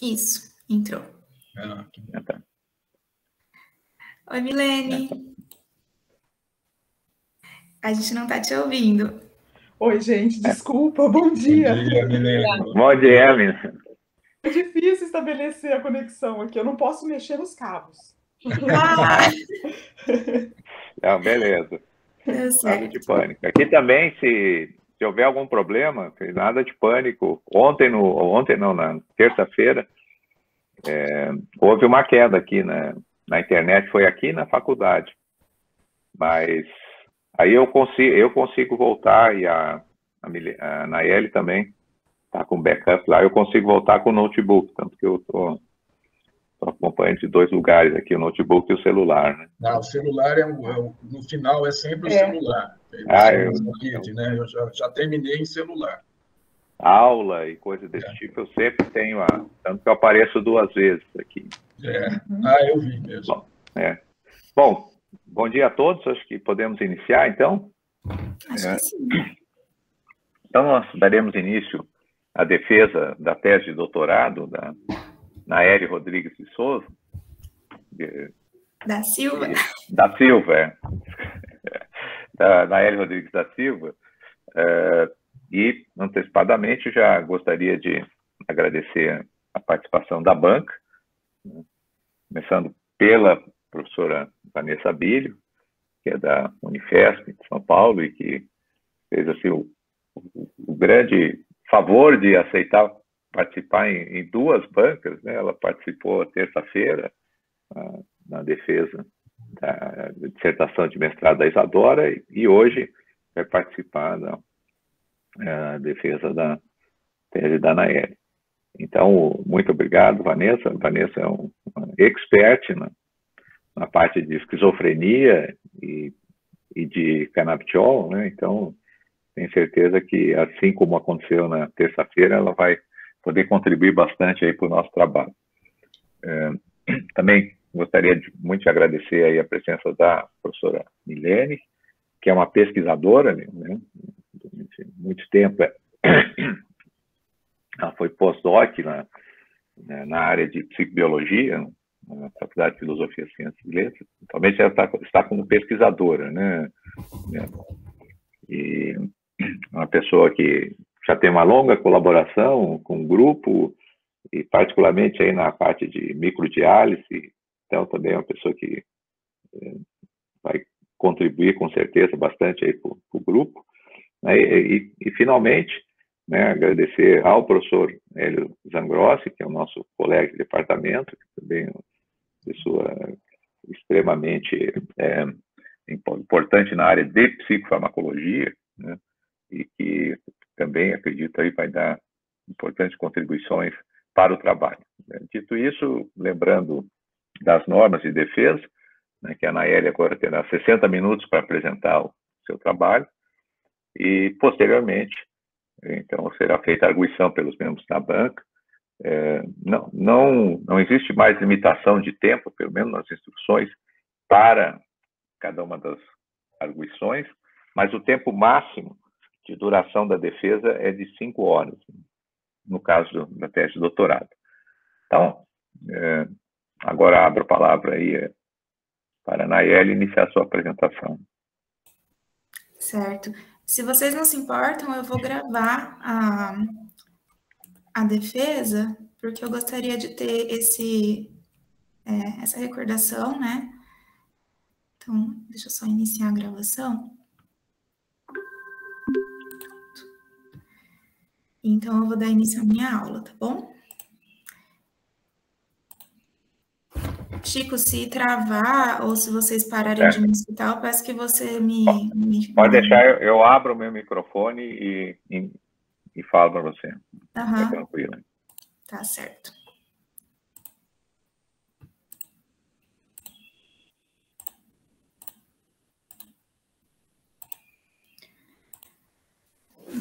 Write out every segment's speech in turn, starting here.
Isso, entrou. Tá. Oi, Milene. A gente não está te ouvindo. Oi, gente, desculpa, bom dia. Bom dia, Milene. Bom dia, Milene. É difícil estabelecer a conexão aqui, eu não posso mexer nos cabos. Não, beleza. Deu certo. Nada de pânico. Aqui também, se houver algum problema, nada de pânico. Ontem não, na terça-feira, houve uma queda aqui na internet, foi aqui na faculdade. Mas aí eu consigo voltar, e a Nayeli também está com backup lá, eu consigo voltar com o notebook, tanto que eu estou acompanhando de 2 lugares aqui, o notebook e o celular, né? Não, o celular no final é sempre o celular. Eu já terminei em celular. Aula e coisa desse tipo, eu sempre tenho, tanto que eu apareço 2 vezes aqui. Eu vi mesmo. Bom, bom dia a todos, acho que podemos iniciar, então? Acho que sim. Então, nós daremos início à defesa da tese de doutorado da Nayeli Rodrigues de Souza. Da Silva? Da Silva, da Nayeli Rodrigues da Silva. E, antecipadamente, já gostaria de agradecer a participação da banca, começando pela professora Vanessa Bilho, que é da Unifesp de São Paulo e que fez assim, o grande favor de aceitar participar em 2 bancas, né? Ela participou terça-feira na defesa da dissertação de mestrado da Isadora e hoje vai participar da defesa da tese da Nayeli. Então, muito obrigado, Vanessa. Vanessa é uma expert na parte de esquizofrenia e de canabidiol, né? Então, tenho certeza que, assim como aconteceu na terça-feira, ela vai poder contribuir bastante aí para o nosso trabalho. Também gostaria muito de agradecer aí a presença da professora Milene, que é uma pesquisadora, né? Muito tempo ela foi pós-doc na área de psicobiologia, na Faculdade de Filosofia, Ciências e Letras. Atualmente ela está como pesquisadora, né? E uma pessoa que já tem uma longa colaboração com o grupo, e particularmente aí na parte de microdiálise. Então, também é uma pessoa que vai contribuir com certeza bastante aí para o grupo. E finalmente, né, agradecer ao professor Hélio Zangrossi, que é o nosso colega de departamento, que também é uma pessoa extremamente importante na área de psicofarmacologia, né, e que também, acredito, aí vai dar importantes contribuições para o trabalho. Dito isso, lembrando das normas de defesa, né, que a Nayeli agora terá 60 minutos para apresentar o seu trabalho, e, posteriormente, então, será feita a arguição pelos membros da banca. Não existe mais limitação de tempo, pelo menos nas instruções, para cada uma das arguições, mas o tempo máximo de duração da defesa é de 5 horas, no caso da tese de doutorado. Então, agora abro a palavra aí para a Nayeli iniciar a sua apresentação. Certo. Se vocês não se importam, eu vou gravar a defesa, porque eu gostaria de ter essa recordação, né? Então, deixa eu só iniciar a gravação. Então, eu vou dar início à minha aula, tá bom? Chico, se travar ou se vocês pararem de me escutar, eu peço que você me Pode deixar, eu abro o meu microfone e falo para você. Tá tranquilo. Tá certo.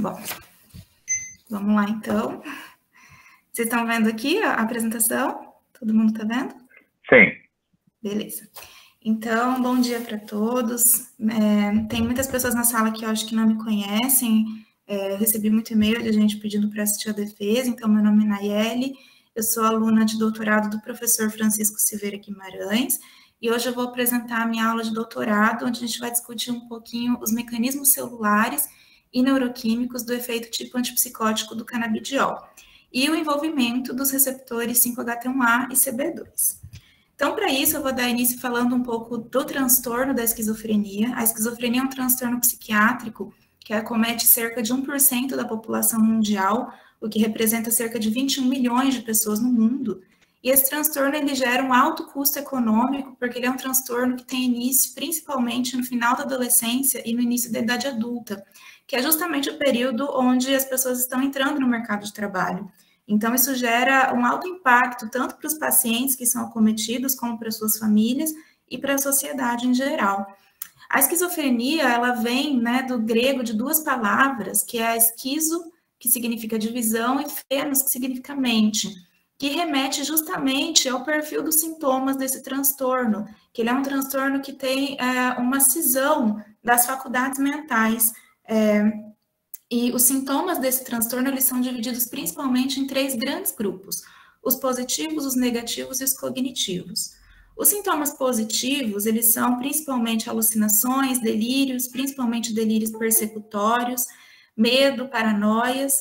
Bom, vamos lá, então. Vocês estão vendo aqui a apresentação? Todo mundo está vendo? Sim. Beleza. Então, bom dia para todos. Tem muitas pessoas na sala que eu acho que não me conhecem. Eu recebi muito e-mail de gente pedindo para assistir a defesa. Então, meu nome é Nayeli. Eu sou aluna de doutorado do professor Francisco Silveira Guimarães, e hoje eu vou apresentar a minha aula de doutorado, onde a gente vai discutir um pouquinho os mecanismos celulares e neuroquímicos do efeito tipo antipsicótico do canabidiol, e o envolvimento dos receptores 5-HT1A e CB2. Então, para isso, eu vou dar início falando um pouco do transtorno da esquizofrenia. A esquizofrenia é um transtorno psiquiátrico que acomete cerca de 1% da população mundial, o que representa cerca de 21 milhões de pessoas no mundo. E esse transtorno ele gera um alto custo econômico, porque ele é um transtorno que tem início principalmente no final da adolescência e no início da idade adulta, que é justamente o período onde as pessoas estão entrando no mercado de trabalho. Então, isso gera um alto impacto tanto para os pacientes que são acometidos, como para suas famílias e para a sociedade em geral. A esquizofrenia, ela vem, do grego de duas palavras, que é a esquizo, que significa divisão, e fenos, que significa mente, que remete justamente ao perfil dos sintomas desse transtorno, que ele é um transtorno que tem uma cisão das faculdades mentais. E os sintomas desse transtorno, eles são divididos principalmente em 3 grandes grupos: os positivos, os negativos e os cognitivos. Os sintomas positivos, eles são principalmente alucinações, delírios, principalmente delírios persecutórios, medo, paranoias.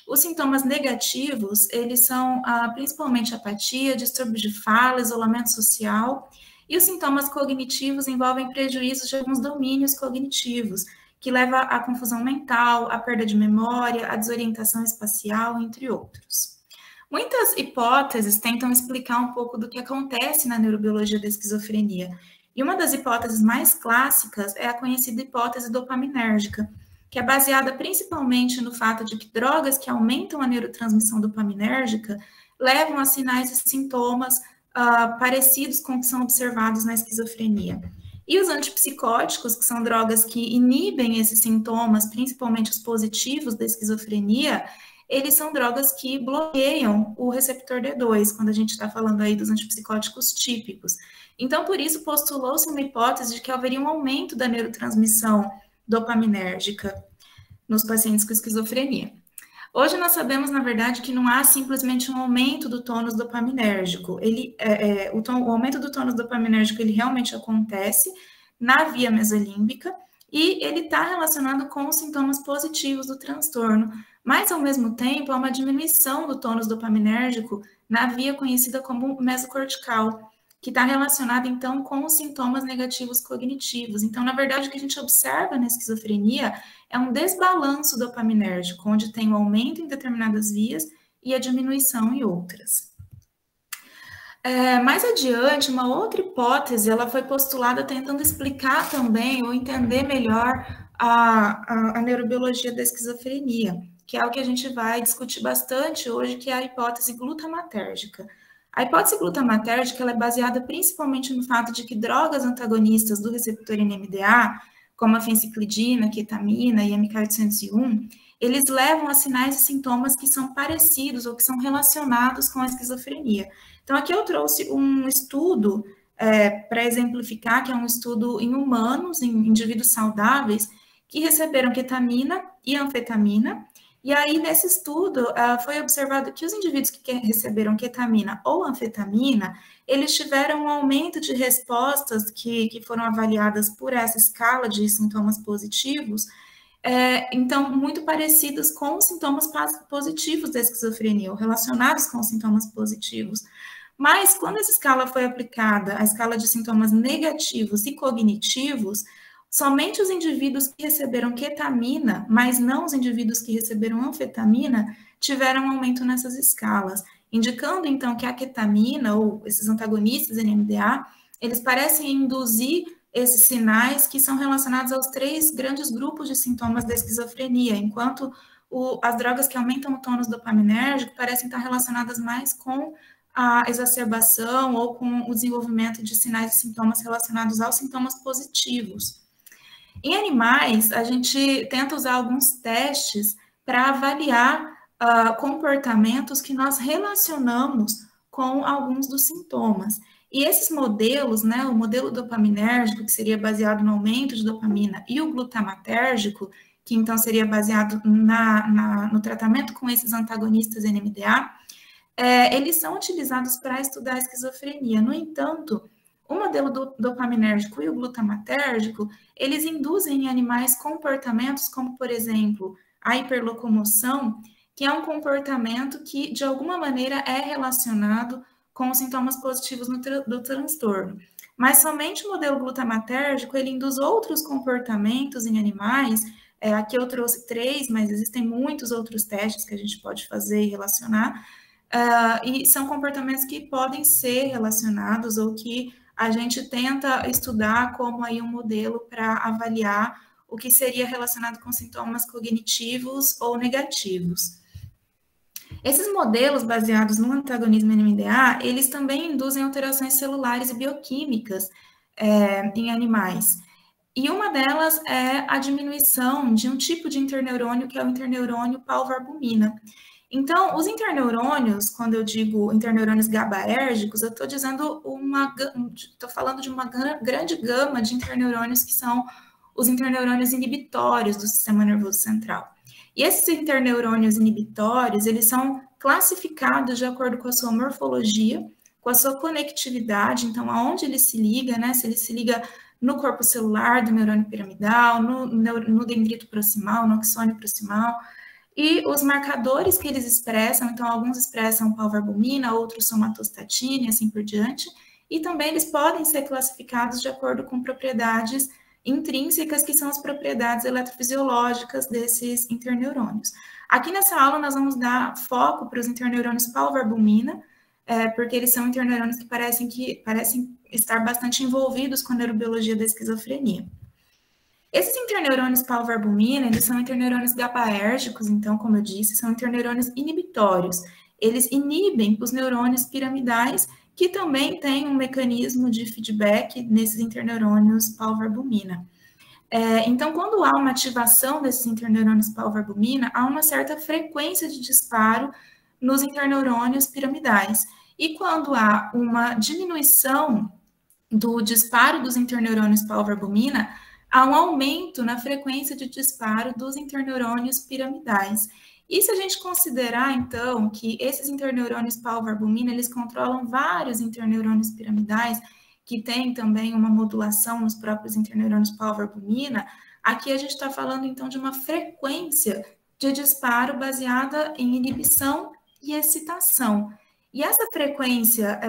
Os sintomas negativos, eles são principalmente apatia, distúrbio de fala, isolamento social. E os sintomas cognitivos envolvem prejuízos de alguns domínios cognitivos, que leva à confusão mental, à perda de memória, à desorientação espacial, entre outros. Muitas hipóteses tentam explicar um pouco do que acontece na neurobiologia da esquizofrenia. E uma das hipóteses mais clássicas é a conhecida hipótese dopaminérgica, que é baseada principalmente no fato de que drogas que aumentam a neurotransmissão dopaminérgica levam a sinais e sintomas parecidos com o que são observados na esquizofrenia. E os antipsicóticos, que são drogas que inibem esses sintomas, principalmente os positivos da esquizofrenia, eles são drogas que bloqueiam o receptor D2, quando a gente está falando aí dos antipsicóticos típicos. Então, por isso, postulou-se uma hipótese de que haveria um aumento da neurotransmissão dopaminérgica nos pacientes com esquizofrenia. Hoje nós sabemos, na verdade, que não há simplesmente um aumento do tônus dopaminérgico. O aumento do tônus dopaminérgico ele realmente acontece na via mesolímbica e ele está relacionado com os sintomas positivos do transtorno, mas, ao mesmo tempo, há uma diminuição do tônus dopaminérgico na via conhecida como mesocortical, que está relacionada, então, com os sintomas negativos cognitivos. Então, na verdade, o que a gente observa na esquizofrenia é um desbalanço dopaminérgico, onde tem um aumento em determinadas vias e a diminuição em outras. Mais adiante, uma outra hipótese, ela foi postulada tentando explicar também, ou entender melhor, a neurobiologia da esquizofrenia, que é o que a gente vai discutir bastante hoje, que é a hipótese glutamatérgica. A hipótese glutamatérgica ela é baseada principalmente no fato de que drogas antagonistas do receptor NMDA, como a fenciclidina, ketamina e MK801, eles levam a sinais e sintomas que são parecidos ou que são relacionados com a esquizofrenia. Então, aqui eu trouxe um estudo para exemplificar, que é um estudo em humanos, em indivíduos saudáveis, que receberam ketamina e anfetamina. E aí, nesse estudo, foi observado que os indivíduos que receberam ketamina ou anfetamina, eles tiveram um aumento de respostas que foram avaliadas por essa escala de sintomas positivos, então, muito parecidos com os sintomas positivos da esquizofrenia, ou relacionados com os sintomas positivos. Mas, quando essa escala foi aplicada, a escala de sintomas negativos e cognitivos, somente os indivíduos que receberam ketamina, mas não os indivíduos que receberam anfetamina, tiveram um aumento nessas escalas, indicando, então, que a ketamina, ou esses antagonistas NMDA, eles parecem induzir esses sinais que são relacionados aos 3 grandes grupos de sintomas da esquizofrenia, enquanto as drogas que aumentam o tônus dopaminérgico parecem estar relacionadas mais com a exacerbação ou com o desenvolvimento de sinais e sintomas relacionados aos sintomas positivos. Em animais, a gente tenta usar alguns testes para avaliar comportamentos que nós relacionamos com alguns dos sintomas. E esses modelos, o modelo dopaminérgico, que seria baseado no aumento de dopamina, e o glutamatérgico, que então seria baseado no tratamento com esses antagonistas NMDA, eles são utilizados para estudar a esquizofrenia. No entanto, o modelo dopaminérgico e o glutamatérgico, eles induzem em animais comportamentos como, por exemplo, a hiperlocomoção, que é um comportamento que, de alguma maneira, é relacionado com os sintomas positivos do transtorno. Mas somente o modelo glutamatérgico, ele induz outros comportamentos em animais. Aqui eu trouxe 3, mas existem muitos outros testes que a gente pode fazer e relacionar, e são comportamentos que podem ser relacionados ou que a gente tenta estudar como aí um modelo para avaliar o que seria relacionado com sintomas cognitivos ou negativos. Esses modelos baseados no antagonismo NMDA, eles também induzem alterações celulares e bioquímicas em animais. E uma delas é a diminuição de um tipo de interneurônio, que é o interneurônio palvarbumina. Então, os interneurônios, quando eu digo interneurônios GABAérgicos, eu estou falando de uma grande gama de interneurônios que são os interneurônios inibitórios do sistema nervoso central. E esses interneurônios inibitórios, eles são classificados de acordo com a sua morfologia, com a sua conectividade, então, aonde ele se liga, né? Se ele se liga no corpo celular do neurônio piramidal, no dendrito proximal, no axônio proximal, e os marcadores que eles expressam, então, alguns expressam palvarbumina, outros somatostatina e assim por diante, e também eles podem ser classificados de acordo com propriedades intrínsecas, que são as propriedades eletrofisiológicas desses interneurônios. Aqui nessa aula nós vamos dar foco para os interneurônios palvarbumina, porque eles são interneurônios que parecem estar bastante envolvidos com a neurobiologia da esquizofrenia. Esses interneurônios palvarbumina, eles são interneurônios GABAérgicos, então, como eu disse, são interneurônios inibitórios. Eles inibem os neurônios piramidais, que também têm um mecanismo de feedback nesses interneurônios palvarbumina. Então, quando há uma ativação desses interneurônios palvarbumina, há uma certa frequência de disparo nos interneurônios piramidais. E quando há uma diminuição do disparo dos interneurônios palvarbumina, há um aumento na frequência de disparo dos interneurônios piramidais. E se a gente considerar, então, que esses interneurônios palvarbumina, eles controlam vários interneurônios piramidais, que têm também uma modulação nos próprios interneurônios palvarbumina, aqui a gente está falando, então, de uma frequência de disparo baseada em inibição e excitação. E essa frequência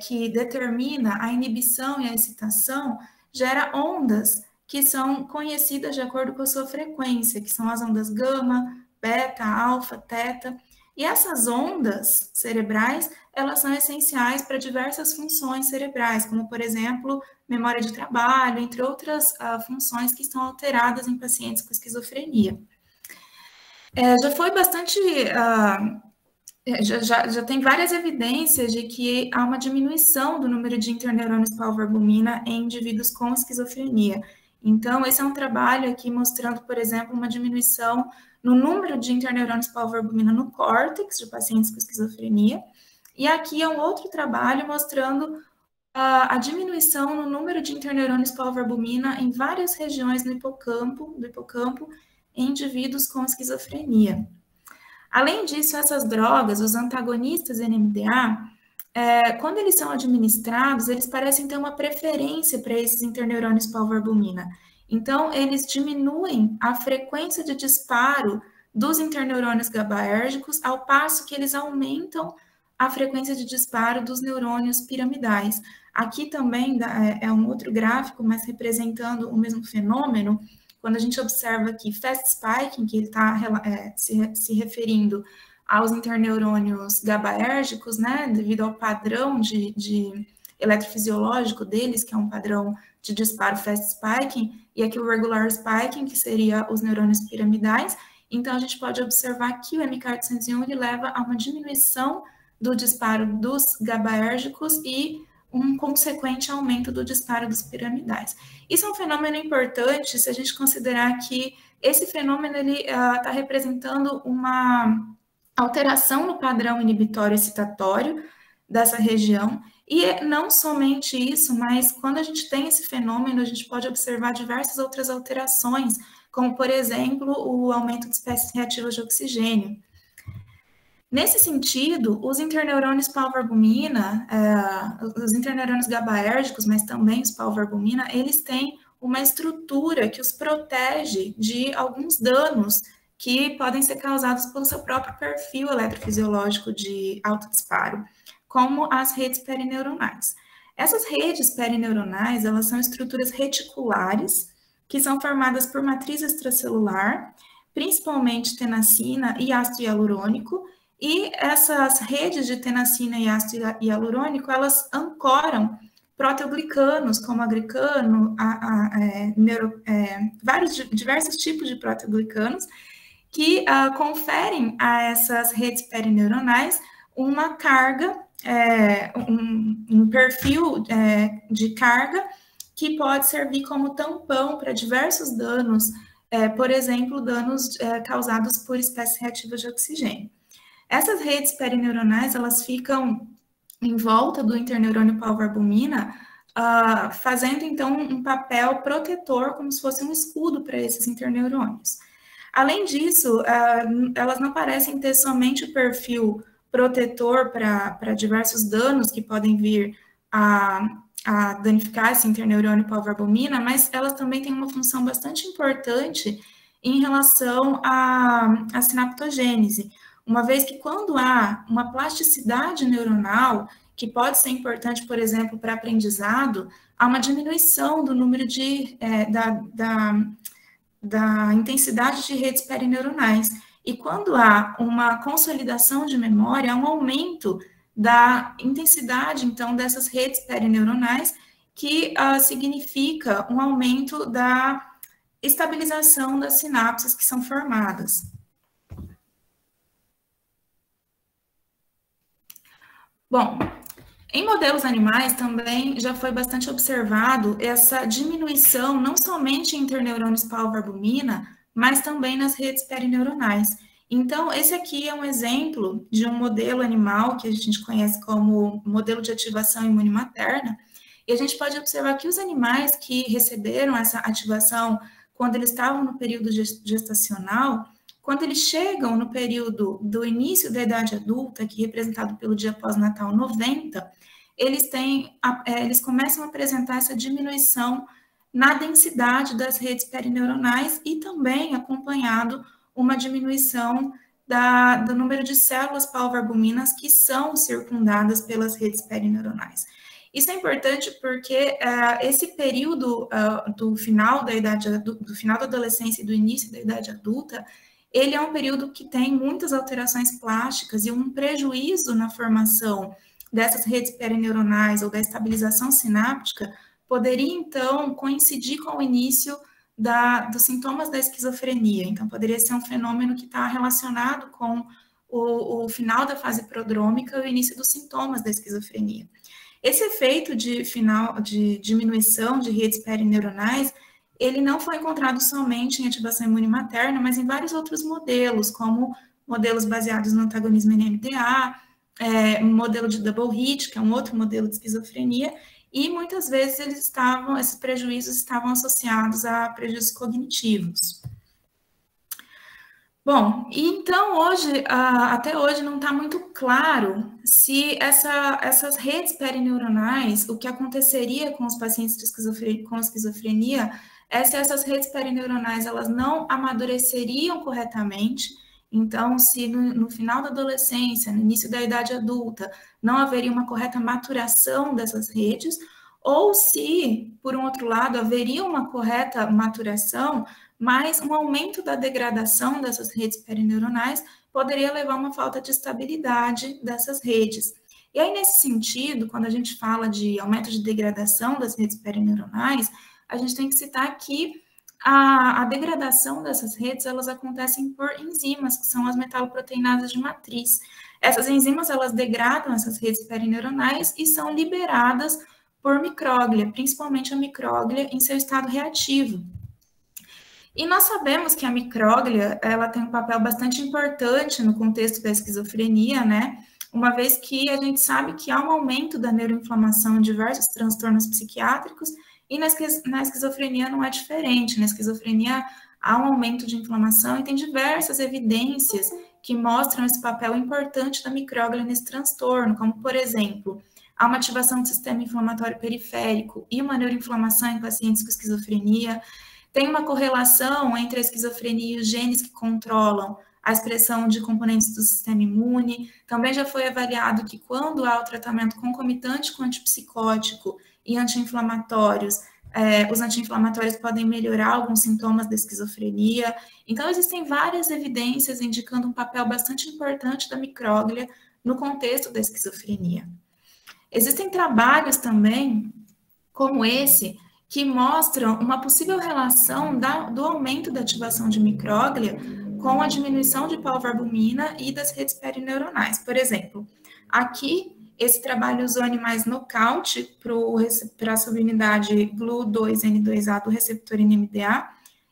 que determina a inibição e a excitação gera ondas que são conhecidas de acordo com a sua frequência, que são as ondas gama, beta, alfa, teta. E essas ondas cerebrais, elas são essenciais para diversas funções cerebrais, como, por exemplo, memória de trabalho, entre outras funções que estão alteradas em pacientes com esquizofrenia. Já foi bastante... Já tem várias evidências de que há uma diminuição do número de interneurônios palvarbumina em indivíduos com esquizofrenia. Então, esse é um trabalho aqui mostrando, por exemplo, uma diminuição no número de interneurônios palvarbumina no córtex de pacientes com esquizofrenia. E aqui é um outro trabalho mostrando a diminuição no número de interneurônios palvarbumina em várias regiões do hipocampo em indivíduos com esquizofrenia. Além disso, essas drogas, os antagonistas NMDA, quando eles são administrados, eles parecem ter uma preferência para esses interneurônios palvarbumina. Então, eles diminuem a frequência de disparo dos interneurônios GABAérgicos, ao passo que eles aumentam a frequência de disparo dos neurônios piramidais. Aqui também é um outro gráfico, mas representando o mesmo fenômeno. Quando a gente observa aqui fast spiking, que ele está se referindo aos interneurônios GABAérgicos, né, devido ao padrão de eletrofisiológico deles, que é um padrão de disparo fast spiking, e aqui o regular spiking, que seria os neurônios piramidais. Então, a gente pode observar que o MK801 ele leva a uma diminuição do disparo dos GABAérgicos e um consequente aumento do disparo dos piramidais. Isso é um fenômeno importante se a gente considerar que esse fenômeno está representando uma alteração no padrão inibitório excitatório dessa região. E não somente isso, mas quando a gente tem esse fenômeno, a gente pode observar diversas outras alterações, como, por exemplo, o aumento de espécies reativas de oxigênio. Nesse sentido, os interneurônios pau-albumina, os interneurônios GABAérgicos, mas também os pau-albumina, eles têm uma estrutura que os protege de alguns danos que podem ser causados pelo seu próprio perfil eletrofisiológico de autodisparo, como as redes perineuronais. Essas redes perineuronais, elas são estruturas reticulares, que são formadas por matriz extracelular, principalmente tenacina e ácido hialurônico, e essas redes de tenacina e ácido hialurônico, elas ancoram proteoglicanos, como aglicano, diversos tipos de proteoglicanos, que conferem a essas redes perineuronais uma carga, um perfil de carga que pode servir como tampão para diversos danos, por exemplo, danos causados por espécies reativas de oxigênio. Essas redes perineuronais, elas ficam em volta do interneurônio pau-albumina, fazendo, então, um papel protetor, como se fosse um escudo para esses interneurônios. Além disso, elas não parecem ter somente o perfil protetor para diversos danos que podem vir a danificar esse interneurônio pau-albumina, mas elas também têm uma função bastante importante em relação à sinaptogênese, uma vez que quando há uma plasticidade neuronal, que pode ser importante, por exemplo, para aprendizado, há uma diminuição do número da intensidade de redes perineuronais. E quando há uma consolidação de memória, há um aumento da intensidade, então, dessas redes perineuronais, que significa um aumento da estabilização das sinapses que são formadas. Bom, em modelos animais também já foi bastante observado essa diminuição, não somente em interneurônios pau-albumina, mas também nas redes perineuronais. Então, esse aqui é um exemplo de um modelo animal que a gente conhece como modelo de ativação imune materna, e a gente pode observar que os animais que receberam essa ativação quando eles estavam no período gestacional, quando eles chegam no período do início da idade adulta, que é representado pelo dia pós-natal 90, eles começam a apresentar essa diminuição na densidade das redes perineuronais e também acompanhado uma diminuição do número de células pau-albuminas que são circundadas pelas redes perineuronais. Isso é importante porque esse período do final da adolescência e do início da idade adulta, ele é um período que tem muitas alterações plásticas e um prejuízo na formação dessas redes perineuronais ou da estabilização sináptica poderia, então, coincidir com o início dos sintomas da esquizofrenia. Então, poderia ser um fenômeno que está relacionado com o final da fase prodrômica e o início dos sintomas da esquizofrenia. Esse efeito de diminuição de redes perineuronais, ele não foi encontrado somente em ativação imune materna, mas em vários outros modelos, como modelos baseados no antagonismo NMDA, modelo de double hit, que é um outro modelo de esquizofrenia, e muitas vezes esses prejuízos estavam associados a prejuízos cognitivos. Bom, e então até hoje não está muito claro se essas redes perineuronais, o que aconteceria com os pacientes com esquizofrenia, se essas redes perineuronais elas não amadureceriam corretamente. Então, se no final da adolescência, no início da idade adulta, não haveria uma correta maturação dessas redes, ou se, por um outro lado, haveria uma correta maturação, mas um aumento da degradação dessas redes perineuronais poderia levar a uma falta de estabilidade dessas redes. E aí, nesse sentido, quando a gente fala de aumento de degradação das redes perineuronais, a gente tem que citar que a degradação dessas redes, elas acontecem por enzimas, que são as metaloproteinases de matriz. Essas enzimas, elas degradam essas redes perineuronais e são liberadas por micróglia, principalmente a micróglia em seu estado reativo. E nós sabemos que a micróglia, ela tem um papel bastante importante no contexto da esquizofrenia, né? Uma vez que a gente sabe que há um aumento da neuroinflamação em diversos transtornos psiquiátricos, e na esquizofrenia não é diferente. Na esquizofrenia há um aumento de inflamação e tem diversas evidências que mostram esse papel importante da micróglia nesse transtorno, como, por exemplo, há uma ativação do sistema inflamatório periférico e uma neuroinflamação em pacientes com esquizofrenia. Tem uma correlação entre a esquizofrenia e os genes que controlam a expressão de componentes do sistema imune. Também já foi avaliado que quando há o tratamento concomitante com antipsicótico e anti-inflamatórios, os anti-inflamatórios podem melhorar alguns sintomas da esquizofrenia. Então, existem várias evidências indicando um papel bastante importante da micróglia no contexto da esquizofrenia. Existem trabalhos também, como esse, que mostram uma possível relação do aumento da ativação de micróglia com a diminuição de pau-albumina e das redes perineuronais. Por exemplo, aqui, esse trabalho usou animais nocaute para a subunidade GLU2N2A do receptor NMDA,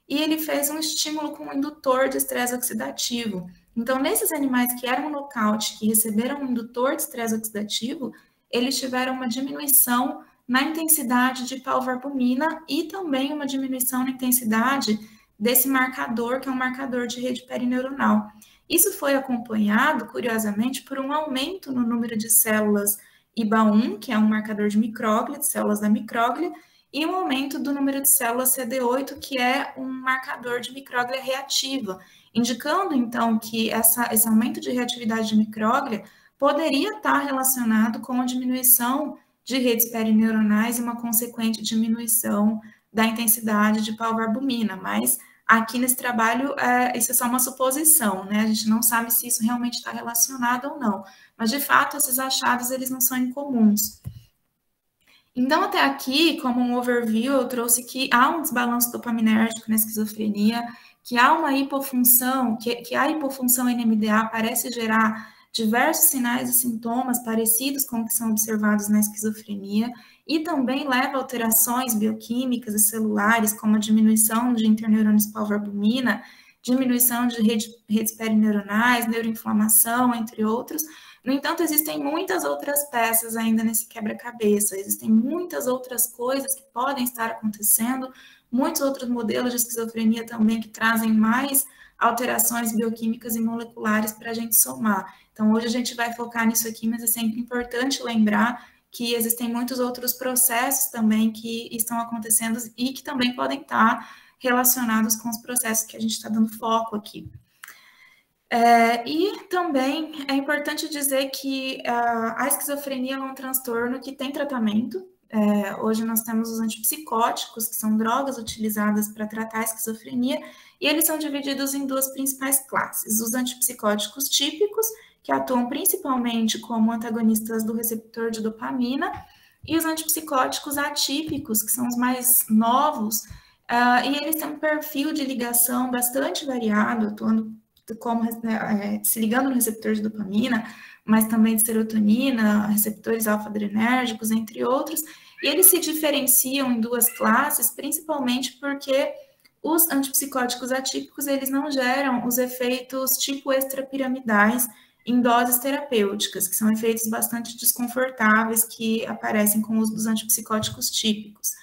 e ele fez um estímulo com um indutor de estresse oxidativo. Então, nesses animais que eram nocaute, que receberam um indutor de estresse oxidativo, eles tiveram uma diminuição na intensidade de pau-albumina e também uma diminuição na intensidade desse marcador, que é um marcador de rede perineuronal. Isso foi acompanhado, curiosamente, por um aumento no número de células IBA1, que é um marcador de micróglia, de células da micróglia, e um aumento do número de células CD8, que é um marcador de micróglia reativa, indicando, então, que esse aumento de reatividade de micróglia poderia estar relacionado com a diminuição de redes perineuronais e uma consequente diminuição da intensidade de pau-albumina, mas aqui nesse trabalho isso é só uma suposição, né? A gente não sabe se isso realmente está relacionado ou não, mas de fato esses achados eles não são incomuns. Então até aqui, como um overview, eu trouxe que há um desbalanço dopaminérgico na esquizofrenia, que há uma hipofunção, que a hipofunção NMDA parece gerar diversos sinais e sintomas parecidos com os que são observados na esquizofrenia e também leva a alterações bioquímicas e celulares, como a diminuição de interneurônios pau-albumina, diminuição de redes perineuronais, neuroinflamação, entre outros. No entanto, existem muitas outras peças ainda nesse quebra-cabeça, existem muitas outras coisas que podem estar acontecendo, muitos outros modelos de esquizofrenia também que trazem mais alterações bioquímicas e moleculares para a gente somar. Então, hoje a gente vai focar nisso aqui, mas é sempre importante lembrar que existem muitos outros processos também que estão acontecendo e que também podem estar relacionados com os processos que a gente está dando foco aqui. E também é importante dizer que a esquizofrenia é um transtorno que tem tratamento. Hoje nós temos os antipsicóticos, que são drogas utilizadas para tratar a esquizofrenia, e eles são divididos em duas principais classes: os antipsicóticos típicos, que atuam principalmente como antagonistas do receptor de dopamina, e os antipsicóticos atípicos, que são os mais novos, e eles têm um perfil de ligação bastante variado, atuando como se ligando no receptor de dopamina, mas também de serotonina, receptores alfa-adrenérgicos, entre outros, e eles se diferenciam em duas classes, principalmente porque os antipsicóticos atípicos, eles não geram os efeitos tipo extrapiramidais em doses terapêuticas, que são efeitos bastante desconfortáveis que aparecem com o uso dos antipsicóticos típicos.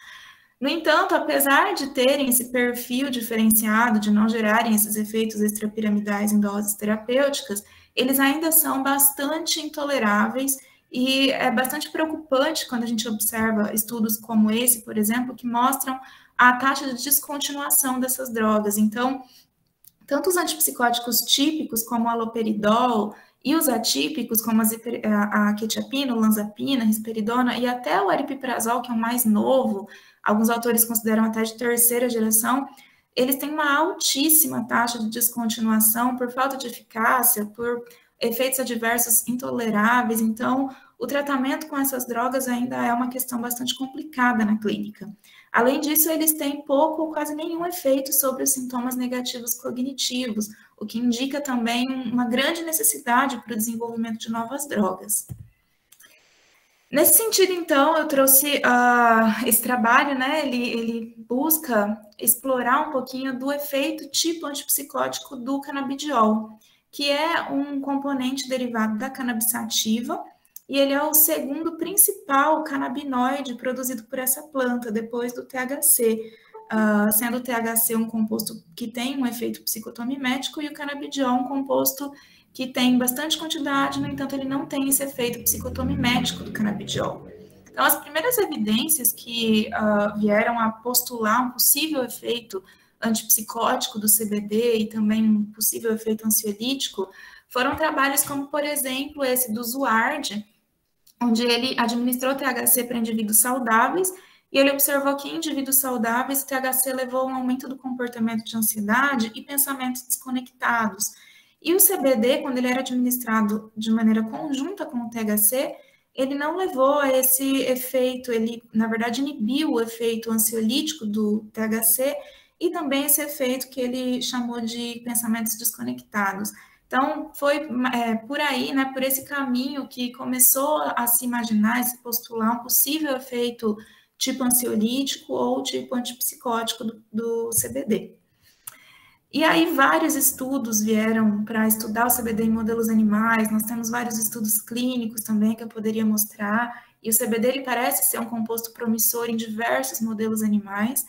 No entanto, apesar de terem esse perfil diferenciado, de não gerarem esses efeitos extrapiramidais em doses terapêuticas, eles ainda são bastante intoleráveis e é bastante preocupante quando a gente observa estudos como esse, por exemplo, que mostram a taxa de descontinuação dessas drogas. Então, tanto os antipsicóticos típicos, como o haloperidol, e os atípicos, como a quetiapina, olanzapina, risperidona, e até o aripiprazol, que é o mais novo, alguns autores consideram até de terceira geração, eles têm uma altíssima taxa de descontinuação por falta de eficácia, por efeitos adversos intoleráveis. Então, o tratamento com essas drogas ainda é uma questão bastante complicada na clínica. Além disso, eles têm pouco ou quase nenhum efeito sobre os sintomas negativos cognitivos, o que indica também uma grande necessidade para o desenvolvimento de novas drogas. Nesse sentido, então, eu trouxe esse trabalho, né? Ele busca explorar um pouquinho do efeito tipo antipsicótico do canabidiol, que é um componente derivado da cannabis sativa, e ele é o segundo principal canabinoide produzido por essa planta, depois do THC, sendo o THC um composto que tem um efeito psicotomimético e o canabidiol um composto que tem bastante quantidade, no entanto, ele não tem esse efeito psicotomimético do canabidiol. Então, as primeiras evidências que vieram a postular um possível efeito antipsicótico do CBD e também um possível efeito ansiolítico foram trabalhos como, por exemplo, esse do Zuard, onde ele administrou THC para indivíduos saudáveis e ele observou que em indivíduos saudáveis o THC levou a um aumento do comportamento de ansiedade e pensamentos desconectados. E o CBD, quando ele era administrado de maneira conjunta com o THC, ele não levou a esse efeito, ele, na verdade, inibiu o efeito ansiolítico do THC e também esse efeito que ele chamou de pensamentos desconectados. Então, foi por aí, né, por esse caminho que começou a se imaginar, a se postular um possível efeito tipo ansiolítico ou tipo antipsicótico do CBD. E aí vários estudos vieram para estudar o CBD em modelos animais, nós temos vários estudos clínicos também que eu poderia mostrar, e o CBD ele parece ser um composto promissor em diversos modelos animais,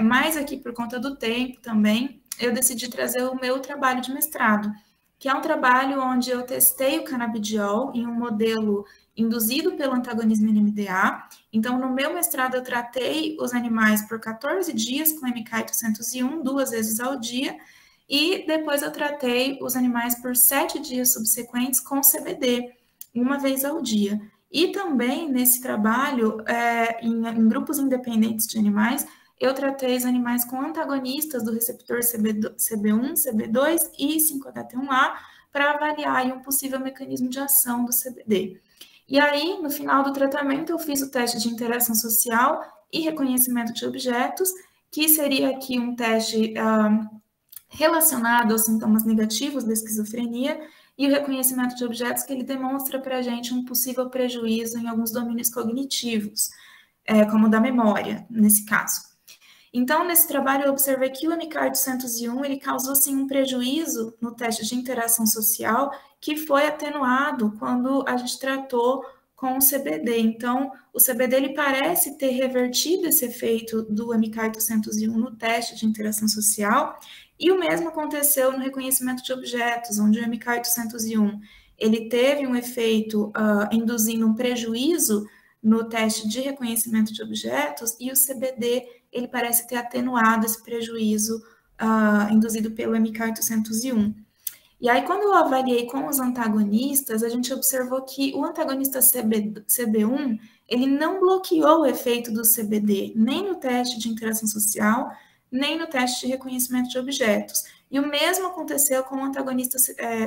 mas aqui por conta do tempo também, eu decidi trazer o meu trabalho de mestrado, que é um trabalho onde eu testei o canabidiol em um modelo induzido pelo antagonismo NMDA. Então, no meu mestrado, eu tratei os animais por 14 dias com MK801, 2 vezes ao dia, e depois eu tratei os animais por 7 dias subsequentes com CBD, 1 vez ao dia. E também, nesse trabalho, em grupos independentes de animais, eu tratei os animais com antagonistas do receptor CB1, CB2 e 5-HT1A para avaliar aí um possível mecanismo de ação do CBD. E aí, no final do tratamento, eu fiz o teste de interação social e reconhecimento de objetos, que seria aqui um teste relacionado aos sintomas negativos da esquizofrenia, e o reconhecimento de objetos que ele demonstra para a gente um possível prejuízo em alguns domínios cognitivos, como o da memória, nesse caso. Então, nesse trabalho, eu observei que o MK801, ele causou, sim, um prejuízo no teste de interação social, que foi atenuado quando a gente tratou com o CBD. Então, o CBD, ele parece ter revertido esse efeito do MK801 no teste de interação social, e o mesmo aconteceu no reconhecimento de objetos, onde o MK801, ele teve um efeito induzindo um prejuízo no teste de reconhecimento de objetos, e o CBD, ele parece ter atenuado esse prejuízo induzido pelo MK801. E aí, quando eu avaliei com os antagonistas, a gente observou que o antagonista CB1, ele não bloqueou o efeito do CBD, nem no teste de interação social, nem no teste de reconhecimento de objetos. E o mesmo aconteceu com o antagonista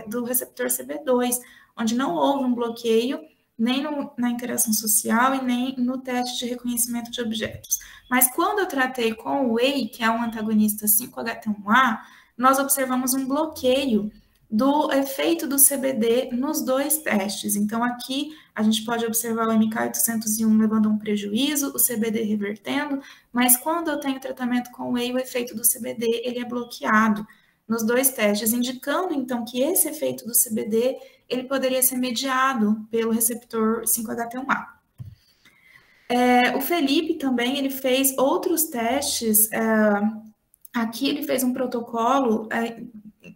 do receptor CB2, onde não houve um bloqueio, nem na interação social e nem no teste de reconhecimento de objetos. Mas quando eu tratei com o whey, que é um antagonista 5-HT1A, nós observamos um bloqueio do efeito do CBD nos dois testes. Então, aqui a gente pode observar o MK801 levando a um prejuízo, o CBD revertendo, mas quando eu tenho tratamento com o whey, o efeito do CBD ele é bloqueado nos dois testes, indicando, então, que esse efeito do CBD ele poderia ser mediado pelo receptor 5-HT1A. O Felipe também, ele fez outros testes, aqui ele fez um protocolo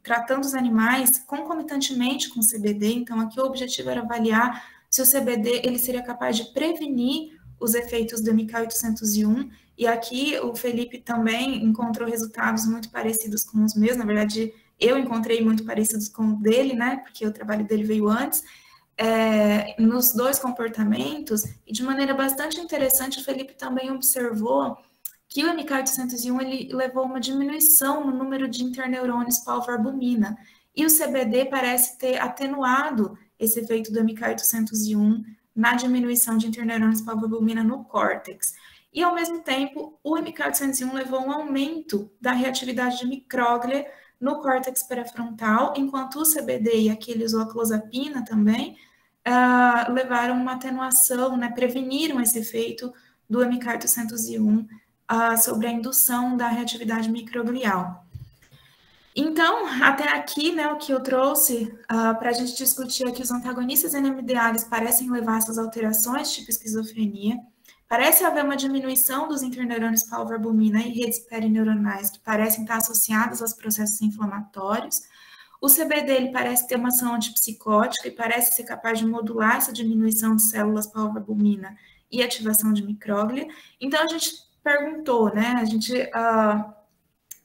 tratando os animais concomitantemente com o CBD, então aqui o objetivo era avaliar se o CBD ele seria capaz de prevenir os efeitos do MK801, e aqui o Felipe também encontrou resultados muito parecidos com os meus, na verdade eu encontrei muito parecidos com o dele, né, porque o trabalho dele veio antes, nos dois comportamentos, e de maneira bastante interessante o Felipe também observou que o MK801 ele levou uma diminuição no número de interneurônios pau-albumina, e o CBD parece ter atenuado esse efeito do MK801 na diminuição de interneurônios pau-albumina no córtex. E, ao mesmo tempo, o MK801 levou um aumento da reatividade de micróglia no córtex pré-frontal, enquanto o CBD e aquele usou a clozapina também levaram uma atenuação, né, preveniram esse efeito do MK801 sobre a indução da reatividade microglial. Então, até aqui, né, o que eu trouxe para a gente discutir aqui, os antagonistas NMDA parecem levar essas alterações, tipo esquizofrenia. Parece haver uma diminuição dos interneurônios pau-albumina e redes perineuronais que parecem estar associadas aos processos inflamatórios. O CBD ele parece ter uma ação antipsicótica e parece ser capaz de modular essa diminuição de células pós-albumina e ativação de micróglia. Então, a gente perguntou, né?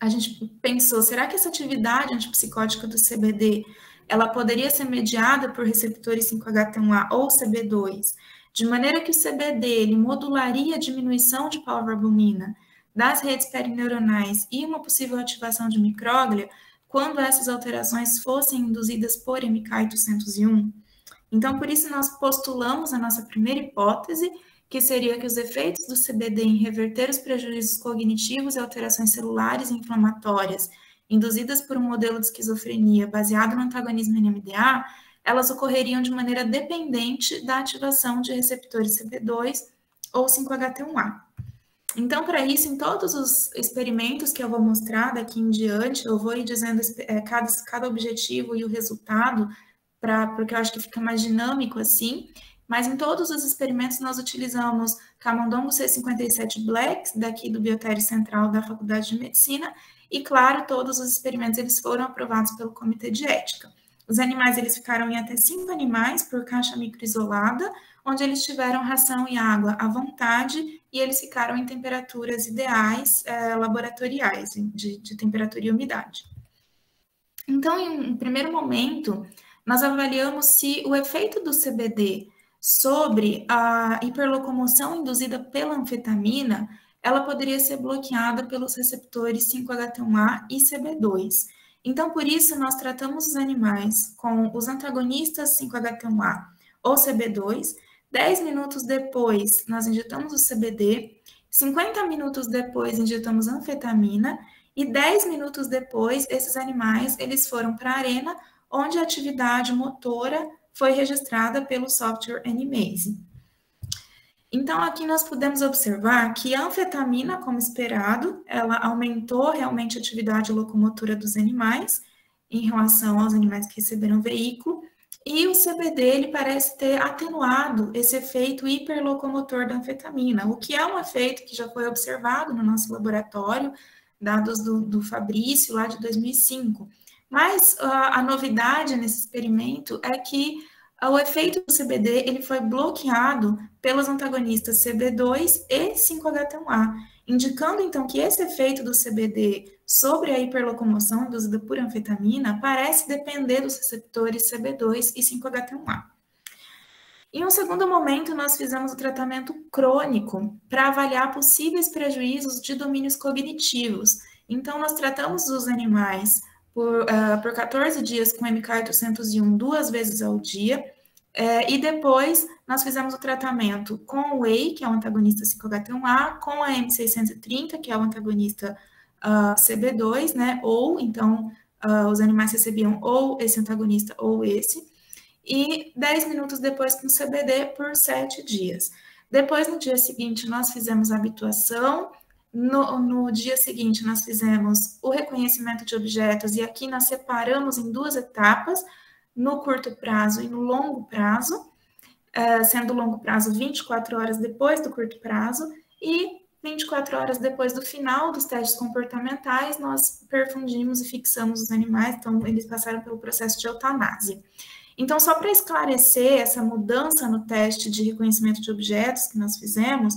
A gente pensou, será que essa atividade antipsicótica do CBD ela poderia ser mediada por receptores 5-HT1A ou CB2, de maneira que o CBD ele modularia a diminuição de pós-albumina das redes perineuronais e uma possível ativação de micróglia quando essas alterações fossem induzidas por MK801. Então, por isso, nós postulamos a nossa primeira hipótese, que seria que os efeitos do CBD em reverter os prejuízos cognitivos e alterações celulares e inflamatórias induzidas por um modelo de esquizofrenia baseado no antagonismo NMDA, elas ocorreriam de maneira dependente da ativação de receptores CB2 ou 5-HT1A. Então, para isso, em todos os experimentos que eu vou mostrar daqui em diante, eu vou ir dizendo cada objetivo e o resultado, porque eu acho que fica mais dinâmico assim, mas em todos os experimentos nós utilizamos camundongo C57 Black, daqui do Biotério Central da Faculdade de Medicina, e claro, todos os experimentos eles foram aprovados pelo Comitê de Ética. Os animais eles ficaram em até 5 animais por caixa microisolada, onde eles tiveram ração e água à vontade, e eles ficaram em temperaturas ideais laboratoriais, de temperatura e umidade. Então, em um primeiro momento, nós avaliamos se o efeito do CBD sobre a hiperlocomoção induzida pela anfetamina, ela poderia ser bloqueada pelos receptores 5-HT1A e CB2. Então, por isso, nós tratamos os animais com os antagonistas 5-HT1A ou CB2, 10 minutos depois, nós injetamos o CBD, 50 minutos depois, injetamos anfetamina, e 10 minutos depois, esses animais, eles foram para a arena, onde a atividade motora foi registrada pelo software Animaze. Então, aqui nós podemos observar que a anfetamina, como esperado, ela aumentou realmente a atividade locomotora dos animais, em relação aos animais que receberam o veículo, e o CBD, ele parece ter atenuado esse efeito hiperlocomotor da anfetamina, o que é um efeito que já foi observado no nosso laboratório, dados do Fabrício, lá de 2005. Mas a novidade nesse experimento é que o efeito do CBD, ele foi bloqueado pelos antagonistas CB2 e 5-HT1A, indicando, então, que esse efeito do CBD sobre a hiperlocomoção induzida por anfetamina parece depender dos receptores CB2 e 5-HT1A. Em um segundo momento, nós fizemos o tratamento crônico para avaliar possíveis prejuízos de domínios cognitivos. Então, nós tratamos os animais por 14 dias com MK801 2 vezes ao dia, e depois nós fizemos o tratamento com o Whey, que é o antagonista 5-HT1A, com a M630, que é o antagonista CB2, né? Ou então os animais recebiam ou esse antagonista ou esse, e 10 minutos depois com CBD por 7 dias. Depois, no dia seguinte, nós fizemos a habituação. No dia seguinte, nós fizemos o reconhecimento de objetos, e aqui nós separamos em 2 etapas, no curto prazo e no longo prazo, sendo o longo prazo 24 horas depois do curto prazo, e 24 horas depois do final dos testes comportamentais, nós perfundimos e fixamos os animais, então eles passaram pelo processo de eutanásia. Então, só para esclarecer essa mudança no teste de reconhecimento de objetos que nós fizemos,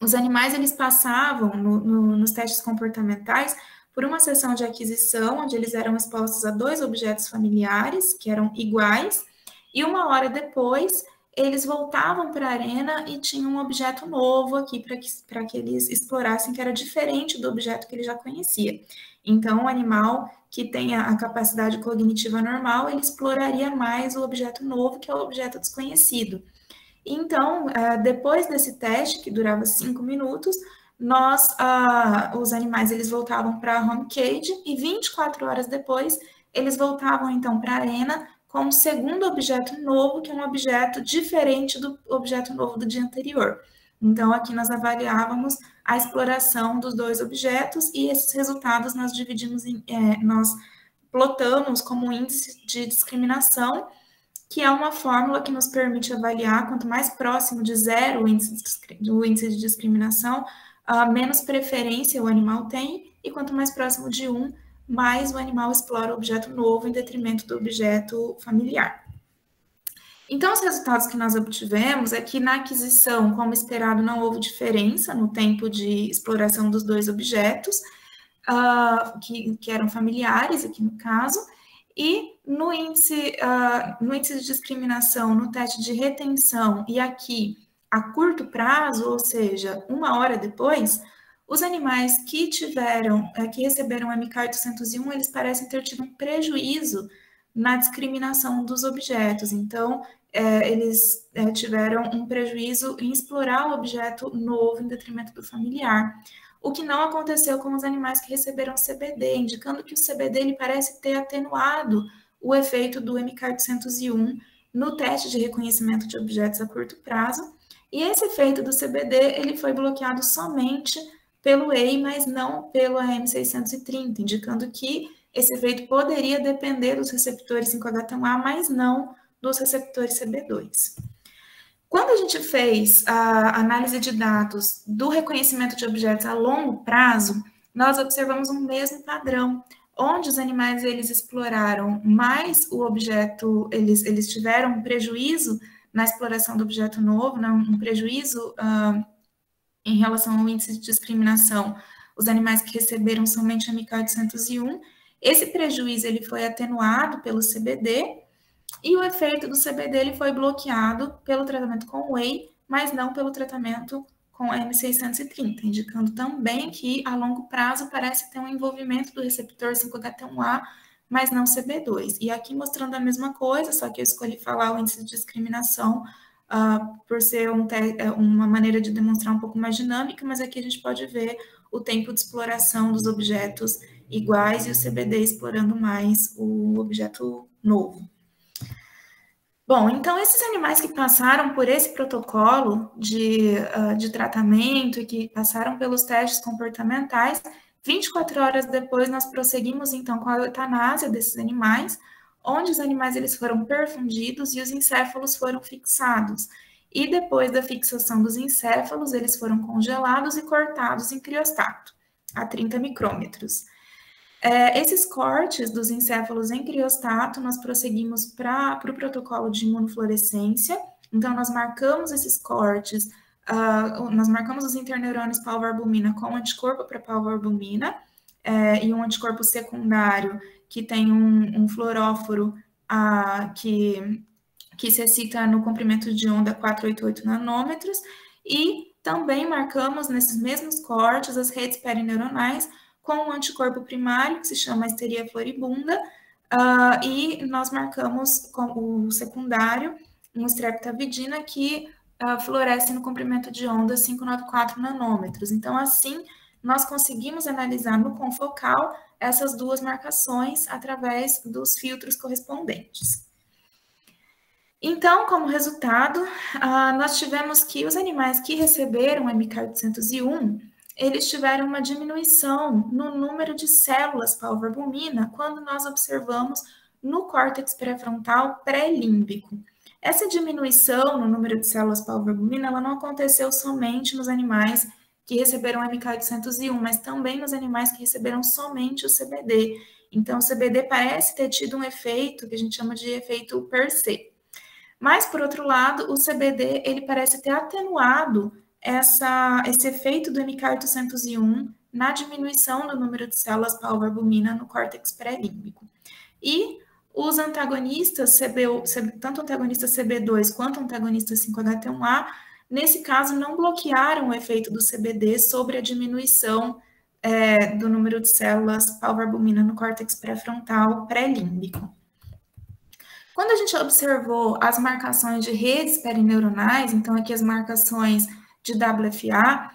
os animais, eles passavam nos testes comportamentais por uma sessão de aquisição, onde eles eram expostos a 2 objetos familiares, que eram iguais, e 1 hora depois, eles voltavam para a arena e tinham um objeto novo aqui para que eles explorassem, que era diferente do objeto que ele já conhecia. Então, o animal que tem a capacidade cognitiva normal, ele exploraria mais o objeto novo, que é o objeto desconhecido. Então, depois desse teste, que durava 5 minutos, os animais eles voltavam para a home cage, e 24 horas depois, eles voltavam então para a arena com um segundo objeto novo, que é um objeto diferente do objeto novo do dia anterior. Então, aqui nós avaliávamos a exploração dos 2 objetos, e esses resultados nós dividimos nós plotamos como índice de discriminação, que é uma fórmula que nos permite avaliar quanto mais próximo de 0 o índice de discriminação, menos preferência o animal tem, e quanto mais próximo de 1, mas o animal explora o objeto novo em detrimento do objeto familiar. Então, os resultados que nós obtivemos é que na aquisição, como esperado, não houve diferença no tempo de exploração dos dois objetos, que eram familiares, aqui no caso, e no índice de discriminação, no teste de retenção, e aqui a curto prazo, ou seja, 1 hora depois, os animais que receberam o MK801, eles parecem ter tido um prejuízo na discriminação dos objetos. Então, eles tiveram um prejuízo em explorar o objeto novo em detrimento do familiar. O que não aconteceu com os animais que receberam CBD, indicando que o CBD ele parece ter atenuado o efeito do MK801 no teste de reconhecimento de objetos a curto prazo. E esse efeito do CBD ele foi bloqueado somente pelo EI, mas não pelo AM630, indicando que esse efeito poderia depender dos receptores 5-HT1A, mas não dos receptores CB2. Quando a gente fez a análise de dados do reconhecimento de objetos a longo prazo, nós observamos um mesmo padrão, onde os animais eles exploraram mais o objeto, eles tiveram um prejuízo na exploração do objeto novo, um prejuízo em relação ao índice de discriminação, os animais que receberam somente a MK801, esse prejuízo ele foi atenuado pelo CBD, e o efeito do CBD ele foi bloqueado pelo tratamento com whey, mas não pelo tratamento com M630, indicando também que a longo prazo parece ter um envolvimento do receptor 5-HT1A, mas não CB2. E aqui mostrando a mesma coisa, só que eu escolhi falar o índice de discriminação por ser uma maneira de demonstrar um pouco mais dinâmica, mas aqui a gente pode ver o tempo de exploração dos objetos iguais e o CBD explorando mais o objeto novo. Bom, então esses animais que passaram por esse protocolo de tratamento e que passaram pelos testes comportamentais, 24 horas depois nós prosseguimos então com a eutanásia desses animais, onde os animais eles foram perfundidos e os encéfalos foram fixados. E depois da fixação dos encéfalos, eles foram congelados e cortados em criostato, a 30 micrômetros. Esses cortes dos encéfalos em criostato, nós prosseguimos para o protocolo de imunofluorescência. Então, nós marcamos esses cortes, nós marcamos os interneurônios palvoalbumina com anticorpo para palvoalbumina e um anticorpo secundário que tem um fluoróforo que se excita no comprimento de onda 488 nanômetros. E também marcamos nesses mesmos cortes as redes perineuronais com um anticorpo primário, que se chama histeria floribunda, e nós marcamos com o secundário, um streptavidina, que fluoresce no comprimento de onda 594 nanômetros. Então, assim, nós conseguimos analisar no confocal essas duas marcações através dos filtros correspondentes. Então, como resultado, nós tivemos que os animais que receberam MK801, eles tiveram uma diminuição no número de células palvoalbumina quando nós observamos no córtex pré-frontal pré-límbico. Essa diminuição no número de células palvoalbumina, ela não aconteceu somente nos animais que receberam MK801, mas também nos animais que receberam somente o CBD. Então, o CBD parece ter tido um efeito que a gente chama de efeito per se. Mas, por outro lado, o CBD, ele parece ter atenuado esse efeito do MK801 na diminuição do número de células palvoalbumina no córtex pré-límbico. E os antagonistas, tanto o antagonista CB2 quanto o antagonista 5-HT1A, nesse caso, não bloquearam o efeito do CBD sobre a diminuição do número de células palvoalbumina no córtex pré-frontal pré-límbico. Quando a gente observou as marcações de redes perineuronais, então aqui as marcações de WFA,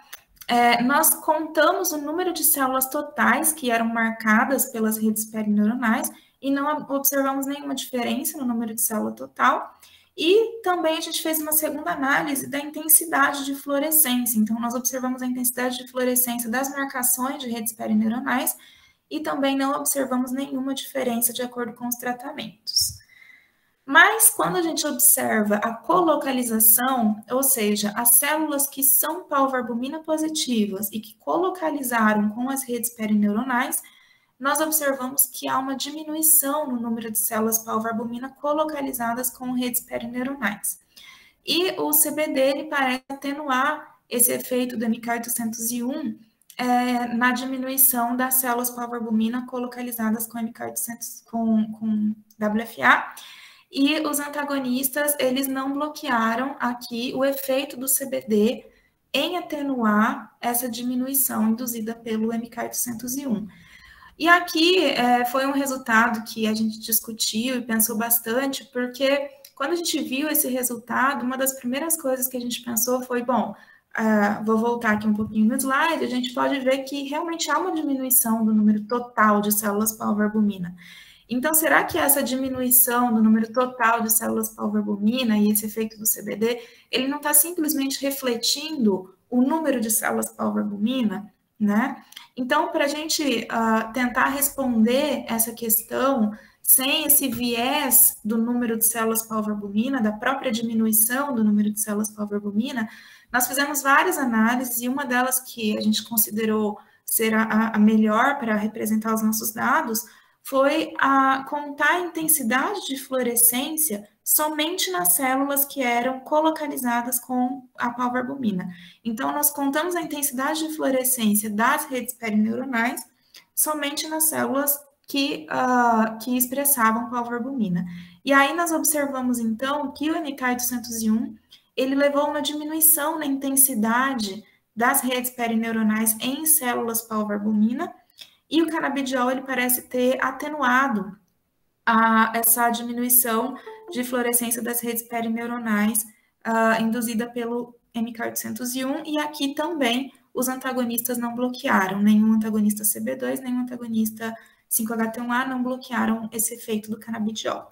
nós contamos o número de células totais que eram marcadas pelas redes perineuronais e não observamos nenhuma diferença no número de célula total. E também a gente fez uma segunda análise da intensidade de fluorescência. Então, nós observamos a intensidade de fluorescência das marcações de redes perineuronais e também não observamos nenhuma diferença de acordo com os tratamentos. Mas, quando a gente observa a colocalização, ou seja, as células que são palvoalbumina positivas e que colocalizaram com as redes perineuronais, nós observamos que há uma diminuição no número de células pau-albumina colocalizadas com redes perineuronais. E o CBD ele parece atenuar esse efeito do MK801 na diminuição das células pau-albumina colocalizadas com com WFA, e os antagonistas, eles não bloquearam aqui o efeito do CBD em atenuar essa diminuição induzida pelo MK801. E aqui foi um resultado que a gente discutiu e pensou bastante, porque quando a gente viu esse resultado, uma das primeiras coisas que a gente pensou foi, bom, vou voltar aqui um pouquinho no slide, a gente pode ver que realmente há uma diminuição do número total de células pau-albumina. Então, será que essa diminuição do número total de células pau-albumina e esse efeito do CBD, ele não está simplesmente refletindo o número de células pau-albumina, né? Então, para a gente tentar responder essa questão sem esse viés do número de células pau-albumina, da própria diminuição do número de células pau-albumina, nós fizemos várias análises e uma delas que a gente considerou ser a melhor para representar os nossos dados foi contar a intensidade de fluorescência somente nas células que eram colocalizadas com a pau-albumina. Então, nós contamos a intensidade de fluorescência das redes perineuronais somente nas células que expressavam pau-albumina. E aí nós observamos, então, que o MK801, ele levou uma diminuição na intensidade das redes perineuronais em células pau-albumina, e o canabidiol, ele parece ter atenuado essa diminuição de fluorescência das redes perineuronais induzida pelo MK801, e aqui também os antagonistas não bloquearam, nenhum antagonista CB2, nenhum antagonista 5-HT1A não bloquearam esse efeito do canabidiol.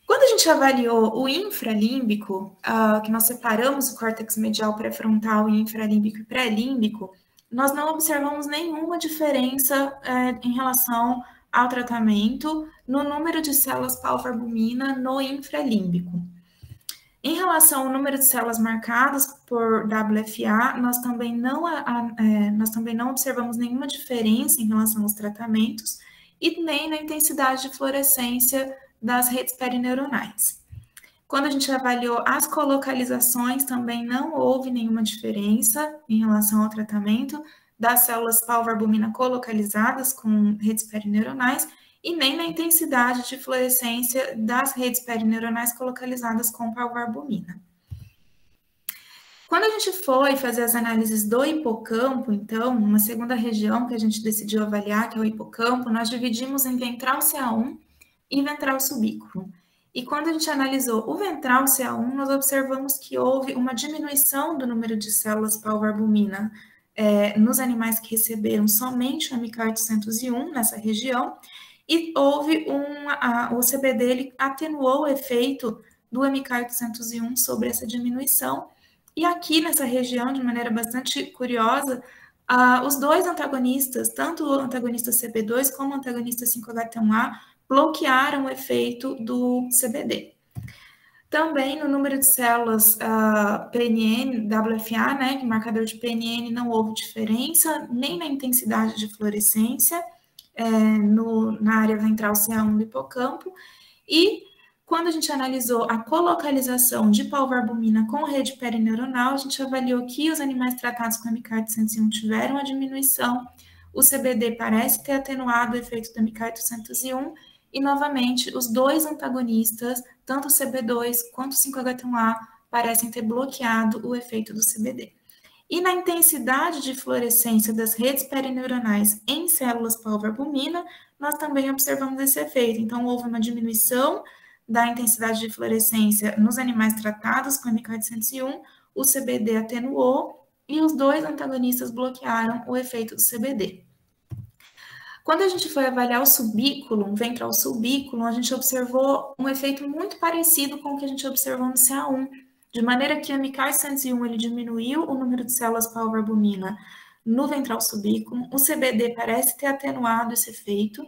Quando a gente avaliou o infralímbico, que nós separamos o córtex medial pré-frontal e infralímbico e pré-límbico, nós não observamos nenhuma diferença em relação ao tratamento no número de células pau-albumina no infralímbico. Em relação ao número de células marcadas por WFA, nós também não observamos nenhuma diferença em relação aos tratamentos e nem na intensidade de fluorescência das redes perineuronais. Quando a gente avaliou as colocalizações, também não houve nenhuma diferença em relação ao tratamento das células pau-albumina colocalizadas com redes perineuronais e nem na intensidade de fluorescência das redes perineuronais colocalizadas com pau-albumina. Quando a gente foi fazer as análises do hipocampo, então, uma segunda região que a gente decidiu avaliar, que é o hipocampo, nós dividimos em ventral CA1 e ventral subículo. E quando a gente analisou o ventral CA1, nós observamos que houve uma diminuição do número de células pau-albumina nos animais que receberam somente o MK801 nessa região, e houve o CBD ele atenuou o efeito do MK801 sobre essa diminuição. E aqui nessa região, de maneira bastante curiosa, os dois antagonistas, tanto o antagonista CB2 como o antagonista 5-HT1A, bloquearam o efeito do CBD. Também no número de células PNN, WFA, né, que marcador de PNN, não houve diferença, nem na intensidade de fluorescência na área ventral CA1 do hipocampo. E quando a gente analisou a colocalização de pau-albumina com rede perineuronal, a gente avaliou que os animais tratados com MK801 tiveram a diminuição, o CBD parece ter atenuado o efeito do MK801, e, novamente, os dois antagonistas, tanto o CB2 quanto o 5-HT1A, parecem ter bloqueado o efeito do CBD. E na intensidade de fluorescência das redes perineuronais em células pau-albumina, nós também observamos esse efeito. Então, houve uma diminuição da intensidade de fluorescência nos animais tratados com MK801, o CBD atenuou e os dois antagonistas bloquearam o efeito do CBD. Quando a gente foi avaliar o subículo, o ventral subículo, a gente observou um efeito muito parecido com o que a gente observou no CA1, de maneira que o MK801 ele diminuiu o número de células pau-albumina no ventral subículo, o CBD parece ter atenuado esse efeito,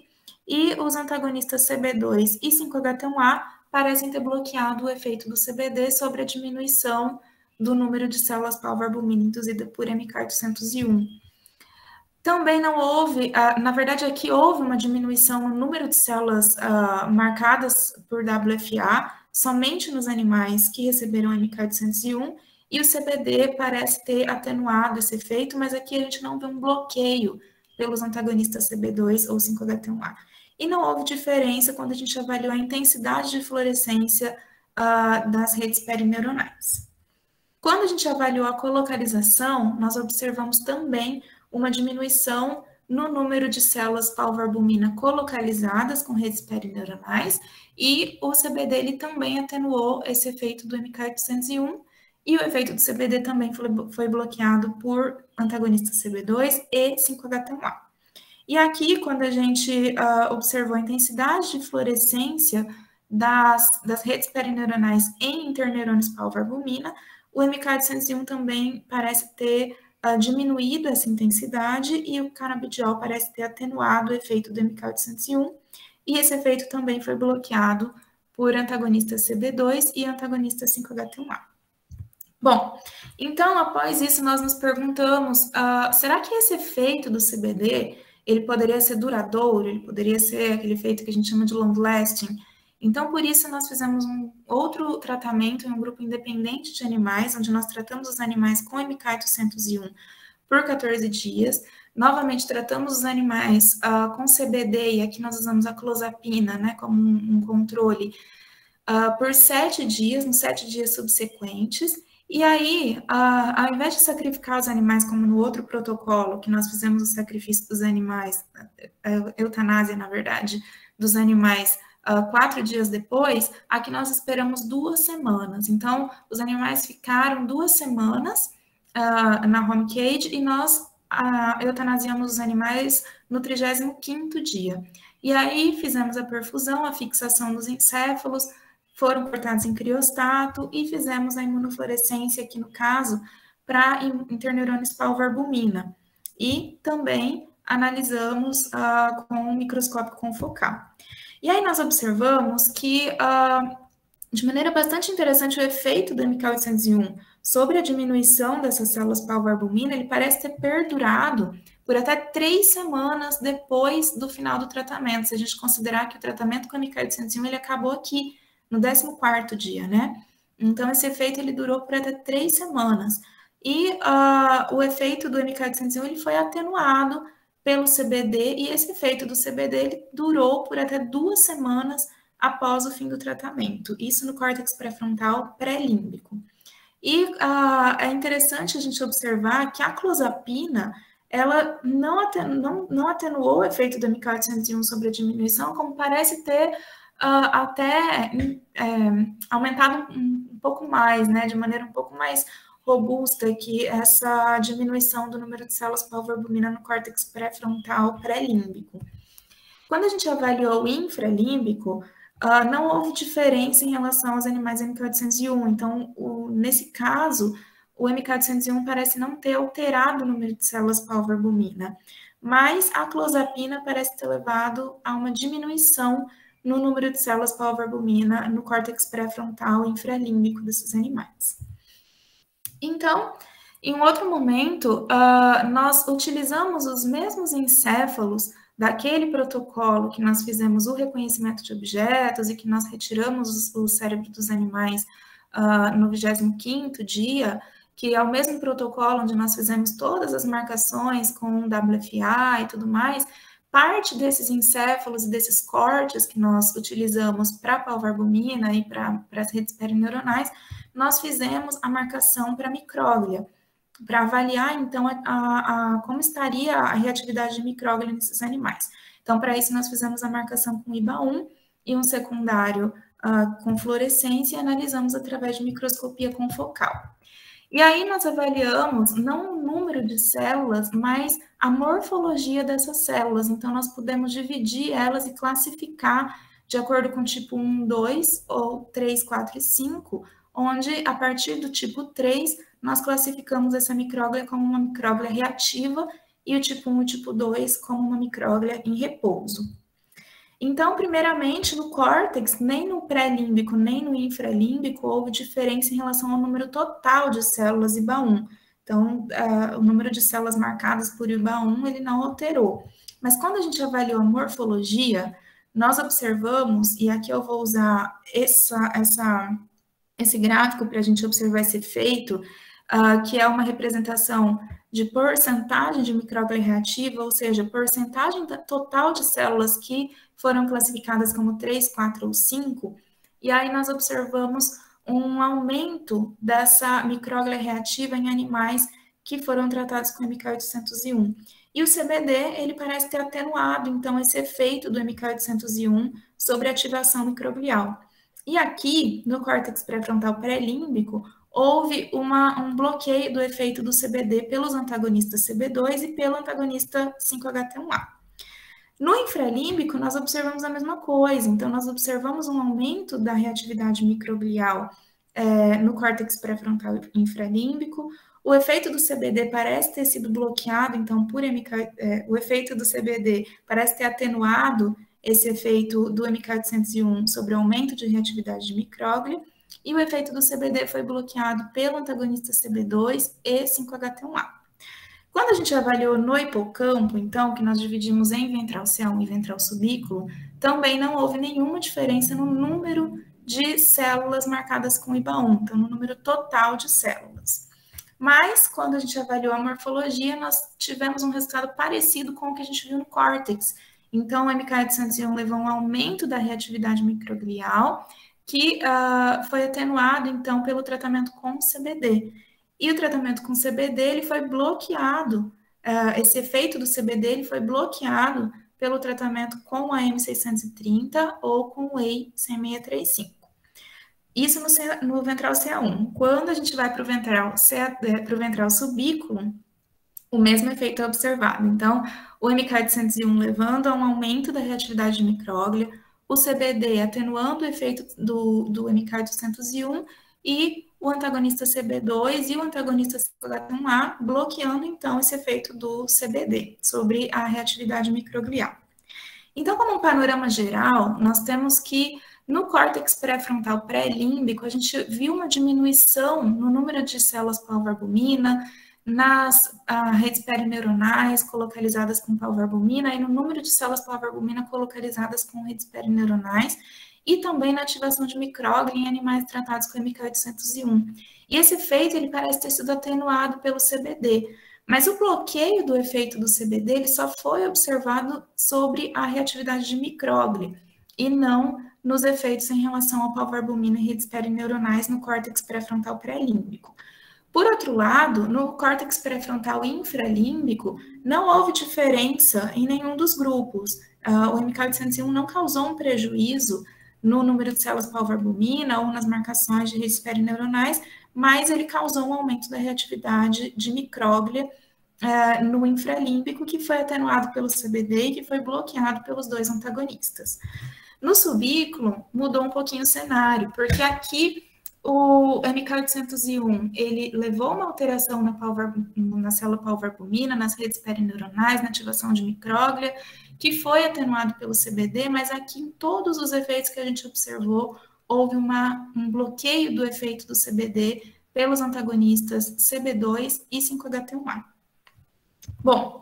e os antagonistas CB2 e 5-HT1A parecem ter bloqueado o efeito do CBD sobre a diminuição do número de células pau-albumina induzida por MK801. Também não houve, na verdade aqui houve uma diminuição no número de células marcadas por WFA, somente nos animais que receberam MK801, e o CBD parece ter atenuado esse efeito, mas aqui a gente não vê um bloqueio pelos antagonistas CB2 ou 5-HT1A. E não houve diferença quando a gente avaliou a intensidade de fluorescência das redes perineuronais. Quando a gente avaliou a colocalização, nós observamos também uma diminuição no número de células pau-albumina colocalizadas com redes perineuronais, e o CBD ele também atenuou esse efeito do MK801, e o efeito do CBD também foi bloqueado por antagonistas CB2 e 5-HT1A. E aqui, quando a gente observou a intensidade de fluorescência das redes perineuronais em interneurônios pau-albumina, o MK801 também parece ter diminuído essa intensidade, e o canabidiol parece ter atenuado o efeito do MK801, e esse efeito também foi bloqueado por antagonistas CB2 e antagonistas 5-HT1A. Bom, então, após isso, nós nos perguntamos, será que esse efeito do CBD, ele poderia ser duradouro, ele poderia ser aquele efeito que a gente chama de long-lasting? Então, por isso, nós fizemos um outro tratamento em um grupo independente de animais, onde nós tratamos os animais com MK801 por 14 dias. Novamente, tratamos os animais com CBD, e aqui nós usamos a clozapina, né, como um controle, por 7 dias, nos 7 dias subsequentes. E aí, ao invés de sacrificar os animais, como no outro protocolo, que nós fizemos o sacrifício dos animais, a eutanásia, na verdade, dos animais, 4 dias depois, aqui nós esperamos 2 semanas. Então, os animais ficaram 2 semanas na home cage, e nós eutanasiamos os animais no 35º dia. E aí fizemos a perfusão, a fixação dos encéfalos, foram cortados em criostato, e fizemos a imunofluorescência, aqui no caso, para interneurônios pau-albumina. E também analisamos com um microscópio confocal. E aí nós observamos que, de maneira bastante interessante, o efeito do MK801 sobre a diminuição dessas células pau-albumina, ele parece ter perdurado por até 3 semanas depois do final do tratamento, se a gente considerar que o tratamento com MK801 ele acabou aqui no 14º dia, né? Então, esse efeito ele durou por até 3 semanas. E o efeito do MK801 ele foi atenuado pelo CBD, e esse efeito do CBD ele durou por até 2 semanas após o fim do tratamento, isso no córtex pré-frontal pré-límbico. E é interessante a gente observar que a clozapina, ela não atenuou o efeito do MK801 sobre a diminuição, como parece ter até aumentado um pouco mais, né, de maneira um pouco mais robusta, que essa diminuição do número de células pau-albumina no córtex pré-frontal pré-límbico. Quando a gente avaliou o infralímbico, não houve diferença em relação aos animais MK801. Então, nesse caso, o MK801 parece não ter alterado o número de células pau-albumina, mas a clozapina parece ter levado a uma diminuição no número de células pau-albumina no córtex pré-frontal infralímbico desses animais. Então, em um outro momento, nós utilizamos os mesmos encéfalos daquele protocolo que nós fizemos o reconhecimento de objetos e que nós retiramos o cérebro dos animais no 25º dia, que é o mesmo protocolo onde nós fizemos todas as marcações com WFA e tudo mais. Parte desses encéfalos e desses cortes que nós utilizamos para a pau-albumina e para as redes perineuronais, nós fizemos a marcação para micróglia, para avaliar, então, como estaria a reatividade de micróglia nesses animais. Então, para isso, nós fizemos a marcação com IBA1 e um secundário com fluorescência, e analisamos através de microscopia confocal. E aí nós avaliamos não o número de células, mas a morfologia dessas células. Então, nós pudemos dividir elas e classificar de acordo com o tipo 1, 2, ou 3, 4 e 5, onde, a partir do tipo 3, nós classificamos essa micróglia como uma micróglia reativa e o tipo 1 e o tipo 2 como uma micróglia em repouso. Então, primeiramente, no córtex, nem no pré-límbico, nem no infralímbico, houve diferença em relação ao número total de células IBA1. Então, o número de células marcadas por IBA1, ele não alterou. Mas quando a gente avaliou a morfologia, nós observamos, e aqui eu vou usar esse gráfico para a gente observar esse efeito, que é uma representação de porcentagem de micróglia reativa, ou seja, porcentagem total de células que foram classificadas como 3, 4 ou 5, e aí nós observamos um aumento dessa micróglia reativa em animais que foram tratados com MK801. E o CBD, ele parece ter atenuado, então, esse efeito do MK801 sobre a ativação microglial. E aqui, no córtex pré-frontal pré-límbico, houve um bloqueio do efeito do CBD pelos antagonistas CB2 e pelo antagonista 5-HT1A. No infralímbico, nós observamos a mesma coisa, então nós observamos um aumento da reatividade microglial no córtex pré-frontal infralímbico. O efeito do CBD parece ter sido bloqueado, então, o efeito do CBD parece ter atenuado esse efeito do MK801 sobre o aumento de reatividade de micróglia, e o efeito do CBD foi bloqueado pelo antagonista CB2 e 5-HT1A. Quando a gente avaliou no hipocampo, então, que nós dividimos em ventral C1 e ventral subículo, também não houve nenhuma diferença no número de células marcadas com IBA1, então no número total de células. Mas, quando a gente avaliou a morfologia, nós tivemos um resultado parecido com o que a gente viu no córtex. Então, o MK801 levou a um aumento da reatividade microglial, que foi atenuado, então, pelo tratamento com CBD. E o tratamento com CBD, ele foi bloqueado, esse efeito do CBD, ele foi bloqueado pelo tratamento com a M630 ou com o Whey 635. Isso no ventral CA1. Quando a gente vai para o ventral subículo, o mesmo efeito é observado. Então, o MK801 levando a um aumento da reatividade de micróglia, o CBD atenuando o efeito do MK801 e o antagonista CB2 e o antagonista 5-HT1A bloqueando, então, esse efeito do CBD sobre a reatividade microglial. Então, como um panorama geral, nós temos que no córtex pré-frontal pré-límbico, a gente viu uma diminuição no número de células pau-albumina, nas redes perineuronais colocalizadas com pau-albumina e no número de células pau-albumina colocalizadas com redes perineuronais e também na ativação de micróglia em animais tratados com MK801. E esse efeito ele parece ter sido atenuado pelo CBD, mas o bloqueio do efeito do CBD ele só foi observado sobre a reatividade de micróglia e não nos efeitos em relação ao pau-albumina e redes perineuronais no córtex pré-frontal pré-límbico. Por outro lado, no córtex pré-frontal infralímbico, não houve diferença em nenhum dos grupos. O MK801 não causou um prejuízo no número de células pau-albumina ou nas marcações de redes perineuronais, mas ele causou um aumento da reatividade de micróglia no infralímbico, que foi atenuado pelo CBD e que foi bloqueado pelos dois antagonistas. No subículo, mudou um pouquinho o cenário, porque aqui o MK801, ele levou uma alteração na célula pau-albumina, nas redes perineuronais, na ativação de micróglia, que foi atenuado pelo CBD, mas aqui em todos os efeitos que a gente observou, houve um bloqueio do efeito do CBD pelos antagonistas CB2 e 5-HT1A. Bom,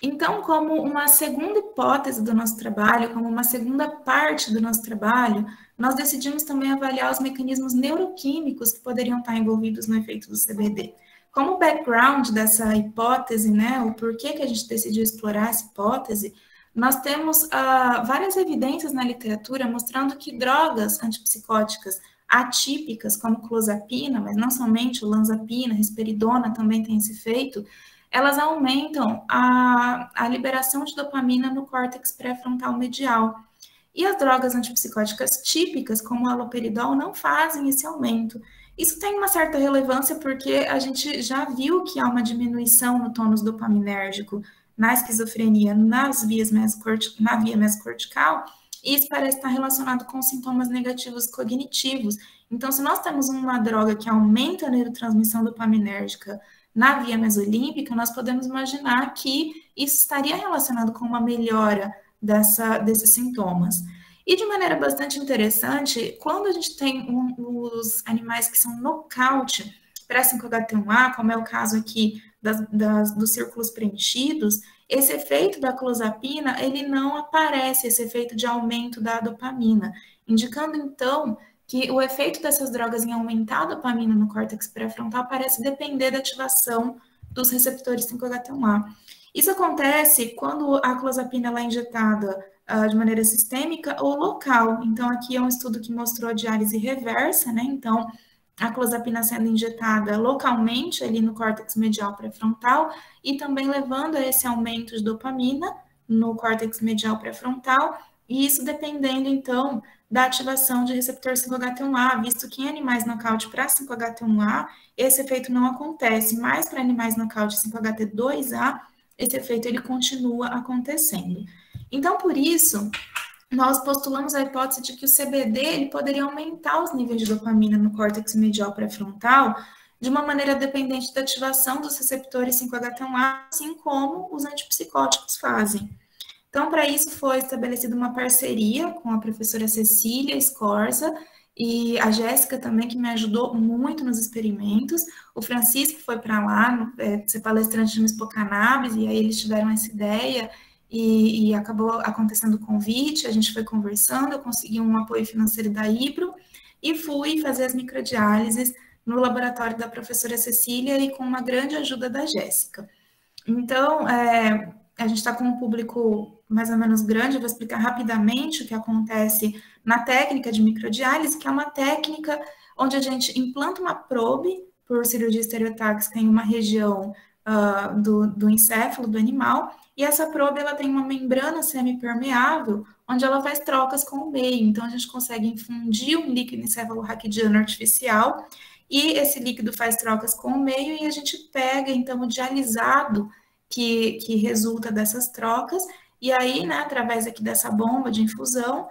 então, como uma segunda hipótese do nosso trabalho, como uma segunda parte do nosso trabalho, nós decidimos também avaliar os mecanismos neuroquímicos que poderiam estar envolvidos no efeito do CBD. Como background dessa hipótese, né, o porquê que a gente decidiu explorar essa hipótese, nós temos várias evidências na literatura mostrando que drogas antipsicóticas atípicas, como clozapina, mas não somente, olanzapina, risperidona também tem esse efeito, elas aumentam a liberação de dopamina no córtex pré-frontal medial. E as drogas antipsicóticas típicas, como o haloperidol, não fazem esse aumento. Isso tem uma certa relevância porque a gente já viu que há uma diminuição no tônus dopaminérgico na esquizofrenia, na via mesocortical, e isso parece estar relacionado com sintomas negativos cognitivos. Então, se nós temos uma droga que aumenta a neurotransmissão dopaminérgica na via mesolímbica, nós podemos imaginar que isso estaria relacionado com uma melhora desses sintomas. E de maneira bastante interessante, quando a gente tem os animais que são nocaute para 5-HT1A, como é o caso aqui dos círculos preenchidos, esse efeito da clozapina, ele não aparece, esse efeito de aumento da dopamina, indicando, então, que o efeito dessas drogas em aumentar a dopamina no córtex pré-frontal parece depender da ativação dos receptores 5-HT1A. Isso acontece quando a clozapina ela é injetada de maneira sistêmica ou local. Então, aqui é um estudo que mostrou a diálise reversa, né? Então, a clozapina sendo injetada localmente ali no córtex medial pré-frontal e também levando a esse aumento de dopamina no córtex medial pré-frontal, e isso dependendo, então, da ativação de receptor 5-HT1A, visto que em animais nocaute para 5-HT1A, esse efeito não acontece, mas para animais nocaute 5-HT2A, esse efeito ele continua acontecendo. Então, por isso, nós postulamos a hipótese de que o CBD ele poderia aumentar os níveis de dopamina no córtex medial pré-frontal de uma maneira dependente da ativação dos receptores 5-HT1A, assim como os antipsicóticos fazem. Então, para isso foi estabelecida uma parceria com a professora Cecília Scorza e a Jéssica também, que me ajudou muito nos experimentos. O Francisco foi para lá, ser palestrante de Mispocanabis, e aí eles tiveram essa ideia e acabou acontecendo o convite, a gente foi conversando, eu consegui um apoio financeiro da Ibro e fui fazer as microdiálises no laboratório da professora Cecília e com uma grande ajuda da Jéssica. Então, a gente está com um público mais ou menos grande, eu vou explicar rapidamente o que acontece na técnica de microdiálise, que é uma técnica onde a gente implanta uma probe por cirurgia estereotáxica em uma região do encéfalo do animal, e essa probe ela tem uma membrana semipermeável, onde ela faz trocas com o meio, então a gente consegue infundir um líquido encefalorraquidiano artificial, e esse líquido faz trocas com o meio, e a gente pega, então, o dialisado que resulta dessas trocas, e aí, né, através aqui dessa bomba de infusão,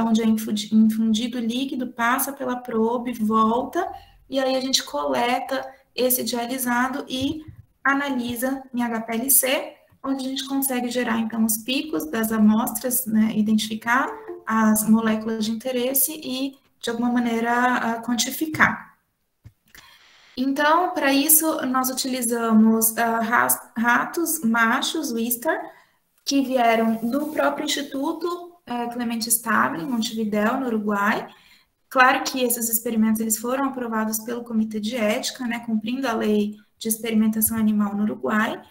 onde é infundido o líquido, passa pela probe, volta, e aí a gente coleta esse dialisado e analisa em HPLC, onde a gente consegue gerar, então, os picos das amostras, né, identificar as moléculas de interesse e, de alguma maneira, quantificar. Então, para isso, nós utilizamos ratos machos Wistar, que vieram do próprio Instituto Clemente Stabile, em Montevidéu, no Uruguai. Claro que esses experimentos eles foram aprovados pelo Comitê de Ética, né, cumprindo a lei de experimentação animal no Uruguai,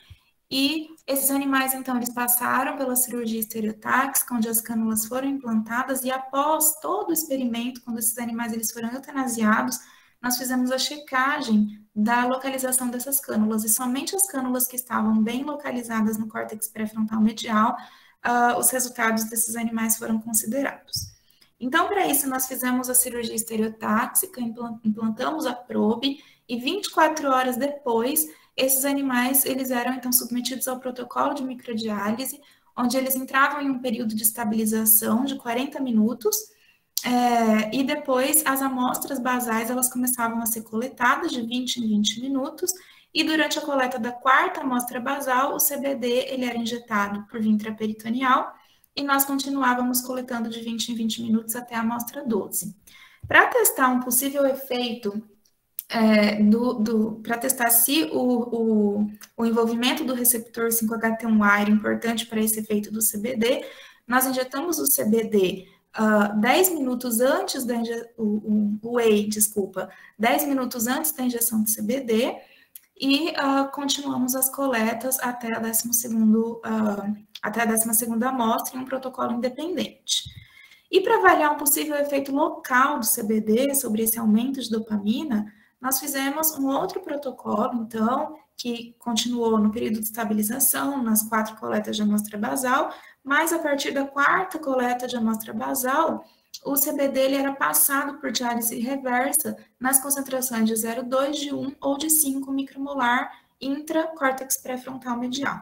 e esses animais, então, eles passaram pela cirurgia estereotáxica, onde as cânulas foram implantadas, e após todo o experimento, quando esses animais eles foram eutanasiados, nós fizemos a checagem da localização dessas cânulas, e somente as cânulas que estavam bem localizadas no córtex pré-frontal medial, os resultados desses animais foram considerados. Então, para isso, nós fizemos a cirurgia estereotáxica, implantamos a probe, e 24 horas depois, esses animais, eles eram, então, submetidos ao protocolo de microdiálise, onde eles entravam em um período de estabilização de 40 minutos, e depois as amostras basais, elas começavam a ser coletadas de 20 em 20 minutos, e durante a coleta da quarta amostra basal, o CBD, ele era injetado por via intraperitoneal, e nós continuávamos coletando de 20 em 20 minutos até a amostra 12. Para testar um possível efeito, para testar se o envolvimento do receptor 5-HT1A era importante para esse efeito do CBD, nós injetamos o CBD 10 minutos antes da o whey, 10 minutos antes da injeção de CBD, e continuamos as coletas até a 12ª amostra em um protocolo independente. E para avaliar um possível efeito local do CBD sobre esse aumento de dopamina, nós fizemos um outro protocolo, então, que continuou no período de estabilização, nas 4 coletas de amostra basal, mas a partir da 4ª coleta de amostra basal, o CBD ele era passado por diálise reversa nas concentrações de 0,2, de 1 ou de 5 micromolar intracórtex pré-frontal medial.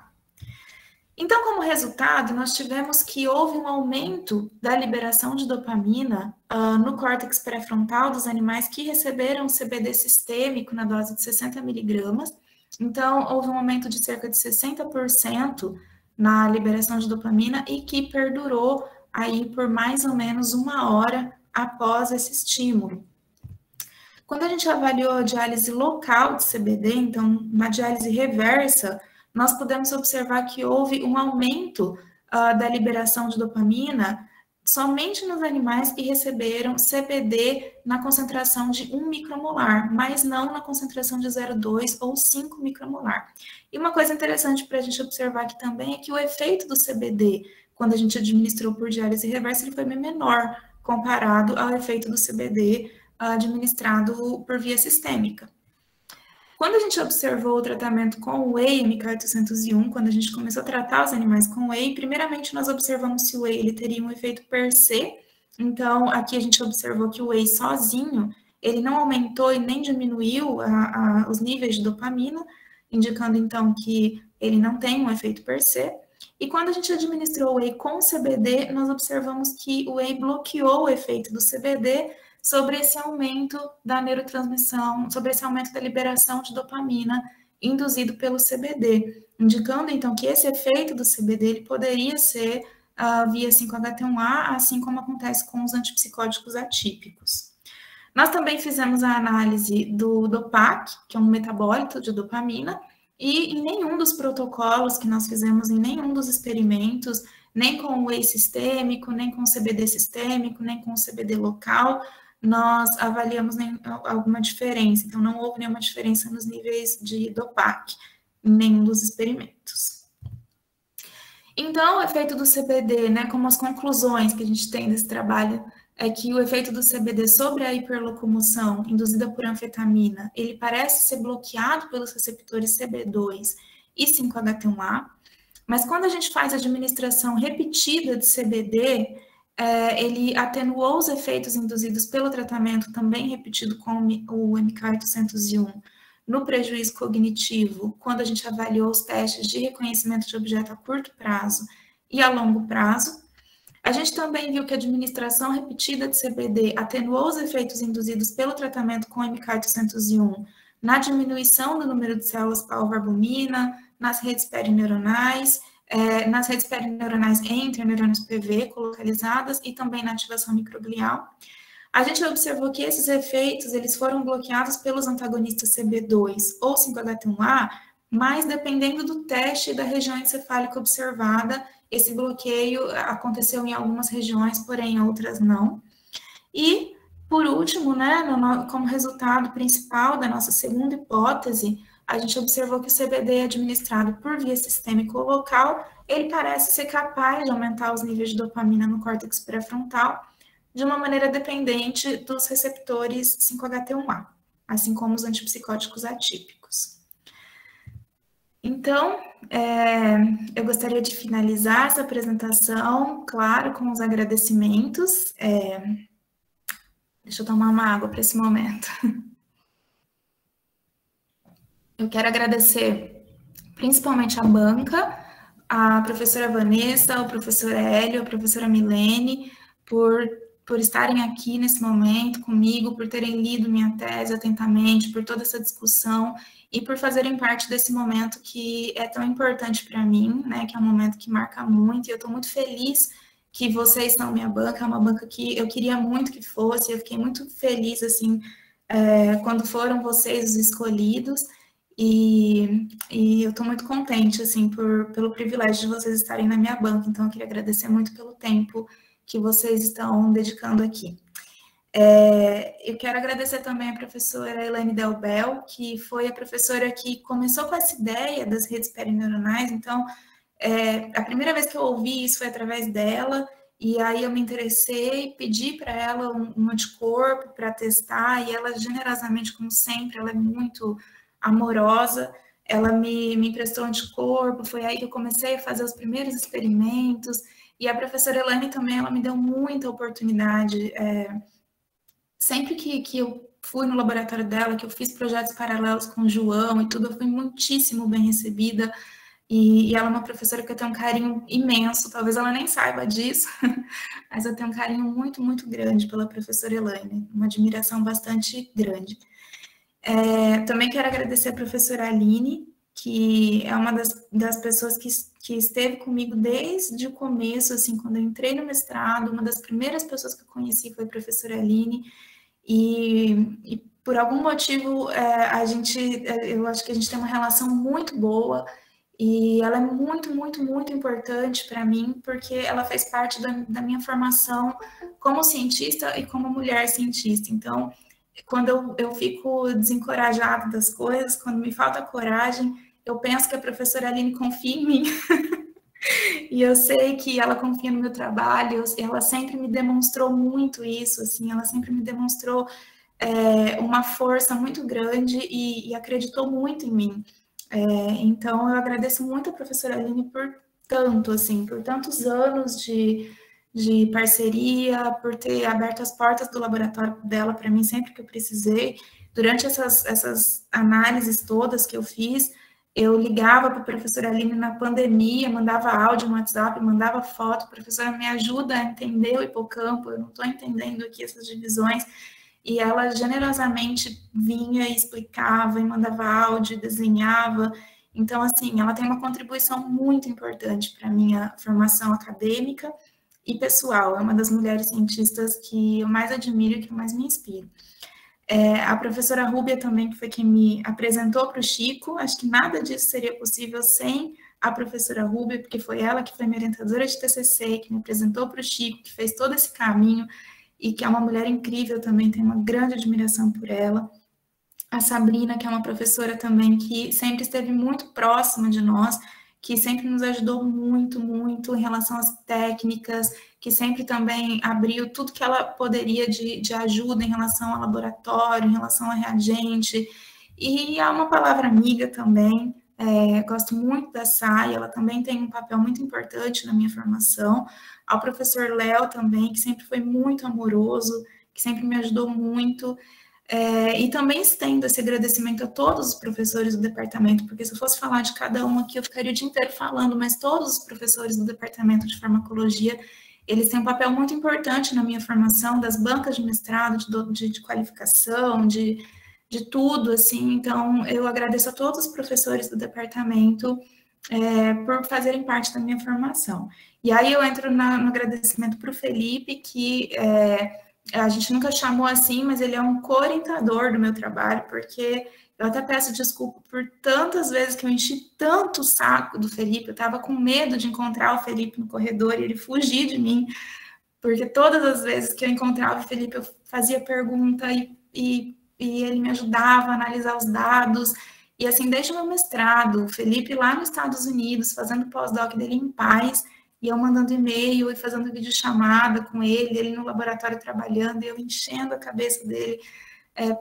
Então, como resultado, nós tivemos que houve um aumento da liberação de dopamina no córtex pré-frontal dos animais que receberam CBD sistêmico na dose de 60 miligramas. Então, houve um aumento de cerca de 60% na liberação de dopamina e que perdurou aí por mais ou menos 1 hora após esse estímulo. Quando a gente avaliou a diálise local de CBD, então, na diálise reversa, nós podemos observar que houve um aumento da liberação de dopamina somente nos animais que receberam CBD na concentração de 1 micromolar, mas não na concentração de 0,2 ou 5 micromolar. E uma coisa interessante para a gente observar aqui também é que o efeito do CBD, quando a gente administrou por diálise reversa, ele foi bem menor comparado ao efeito do CBD administrado por via sistêmica. Quando a gente observou o tratamento com o whey MK801, quando a gente começou a tratar os animais com whey, primeiramente nós observamos se o whey ele teria um efeito per se. Então, aqui a gente observou que o whey sozinho, ele não aumentou e nem diminuiu os níveis de dopamina, indicando então que ele não tem um efeito per se. E quando a gente administrou o whey com CBD, nós observamos que o whey bloqueou o efeito do CBD sobre esse aumento da neurotransmissão, sobre esse aumento da liberação de dopamina induzido pelo CBD, indicando então que esse efeito do CBD ele poderia ser via 5-HT1A, assim como acontece com os antipsicóticos atípicos. Nós também fizemos a análise do DOPAC, que é um metabólito de dopamina, e em nenhum dos protocolos que nós fizemos, em nenhum dos experimentos, nem com o whey sistêmico, nem com o CBD sistêmico, nem com o CBD local, nós avaliamos alguma diferença. Então, não houve nenhuma diferença nos níveis de DOPAC em nenhum dos experimentos. Então, o efeito do CBD, né, como as conclusões que a gente tem desse trabalho, é que o efeito do CBD sobre a hiperlocomoção induzida por anfetamina, ele parece ser bloqueado pelos receptores CB2 e 5-HT1A, mas quando a gente faz a administração repetida de CBD, ele atenuou os efeitos induzidos pelo tratamento também repetido com o MK801 no prejuízo cognitivo, quando a gente avaliou os testes de reconhecimento de objeto a curto prazo e a longo prazo. A gente também viu que a administração repetida de CBD atenuou os efeitos induzidos pelo tratamento com MK801 na diminuição do número de células alvo-albumina, nas redes perineuronais, entre neurônios PV colocalizadas e também na ativação microglial. A gente observou que esses efeitos eles foram bloqueados pelos antagonistas CB2 ou 5-HT1A, mas dependendo do teste e da região encefálica observada, esse bloqueio aconteceu em algumas regiões, porém em outras não. E, por último, né, como resultado principal da nossa segunda hipótese, a gente observou que o CBD administrado por via sistêmica ou local, ele parece ser capaz de aumentar os níveis de dopamina no córtex pré-frontal de uma maneira dependente dos receptores 5-HT1A, assim como os antipsicóticos atípicos. Então, eu gostaria de finalizar essa apresentação, claro, com os agradecimentos. Deixa eu tomar uma água para esse momento. Eu quero agradecer principalmente a banca, a professora Vanessa, o professor Hélio, a professora Milene, por estarem aqui nesse momento comigo, por terem lido minha tese atentamente, por toda essa discussão e por fazerem parte desse momento que é tão importante para mim, né, que é um momento que marca muito, e eu estou muito feliz que vocês são minha banca, é uma banca que eu queria muito que fosse, eu fiquei muito feliz, assim, quando foram vocês os escolhidos, e eu estou muito contente, assim, pelo privilégio de vocês estarem na minha banca, então eu queria agradecer muito pelo tempo que vocês estão dedicando aqui. Eu quero agradecer também a professora Elaine Delbel, que foi a professora que começou com essa ideia das redes perineuronais, então, a primeira vez que eu ouvi isso foi através dela, e aí eu me interessei, pedi para ela um anticorpo para testar, e ela generosamente, como sempre, ela é muito amorosa, ela me emprestou anticorpo, foi aí que eu comecei a fazer os primeiros experimentos, e a professora Elaine também, ela me deu muita oportunidade, sempre que eu fui no laboratório dela, que eu fiz projetos paralelos com o João e tudo, eu fui muitíssimo bem recebida, e ela é uma professora que eu tenho um carinho imenso, talvez ela nem saiba disso, mas eu tenho um carinho muito, muito grande pela professora Elaine, uma admiração bastante grande. Também quero agradecer a professora Aline, que é uma das pessoas que esteve comigo desde o começo, assim, quando eu entrei no mestrado, uma das primeiras pessoas que eu conheci foi a professora Aline, e por algum motivo, eu acho que a gente tem uma relação muito boa, e ela é muito, muito, muito importante para mim, porque ela fez parte da minha formação como cientista e como mulher cientista. Então, quando eu fico desencorajada das coisas, quando me falta coragem, eu penso que a professora Aline confia em mim. E eu sei que ela confia no meu trabalho, ela sempre me demonstrou muito isso, assim, ela sempre me demonstrou uma força muito grande e acreditou muito em mim. Então, eu agradeço muito a professora Aline por tanto, assim, por tantos anos de parceria, por ter aberto as portas do laboratório dela para mim sempre que eu precisei. Durante essas análises todas que eu fiz, eu ligava para a professora Aline na pandemia, mandava áudio no WhatsApp, mandava foto, professora, me ajuda a entender o hipocampo, eu não estou entendendo aqui essas divisões. E ela generosamente vinha e explicava, e mandava áudio, desenhava. Então, assim, ela tem uma contribuição muito importante para a minha formação acadêmica e pessoal. É uma das mulheres cientistas que eu mais admiro e que eu mais me inspiro. A professora Rúbia também, que foi quem me apresentou para o Chico. Acho que nada disso seria possível sem a professora Rúbia, porque foi ela que foi minha orientadora de TCC, que me apresentou para o Chico, que fez todo esse caminho, e que é uma mulher incrível também, tenho uma grande admiração por ela. A Sabrina, que é uma professora também que sempre esteve muito próxima de nós, que sempre nos ajudou muito, muito em relação às técnicas, que sempre também abriu tudo que ela poderia de ajuda em relação ao laboratório, em relação ao reagente. E há uma palavra amiga também, gosto muito da Sai, ela também tem um papel muito importante na minha formação. Ao professor Léo também, que sempre foi muito amoroso, que sempre me ajudou muito. E também estendo esse agradecimento a todos os professores do departamento, porque se eu fosse falar de cada um aqui, eu ficaria o dia inteiro falando, mas todos os professores do departamento de farmacologia, eles têm um papel muito importante na minha formação, das bancas de mestrado, de qualificação, de tudo, assim. Então, eu agradeço a todos os professores do departamento por fazerem parte da minha formação. E aí eu entro no agradecimento para o Felipe, que a gente nunca chamou assim, mas ele é um co-orientador do meu trabalho, porque eu até peço desculpa por tantas vezes que eu enchi tanto o saco do Felipe, eu estava com medo de encontrar o Felipe no corredor e ele fugir de mim, porque todas as vezes que eu encontrava o Felipe, eu fazia pergunta e ele me ajudava a analisar os dados. E assim, desde o meu mestrado, o Felipe lá nos Estados Unidos, fazendo pós-doc dele em paz, e eu mandando e-mail e fazendo videochamada com ele, ele no laboratório trabalhando, e eu enchendo a cabeça dele,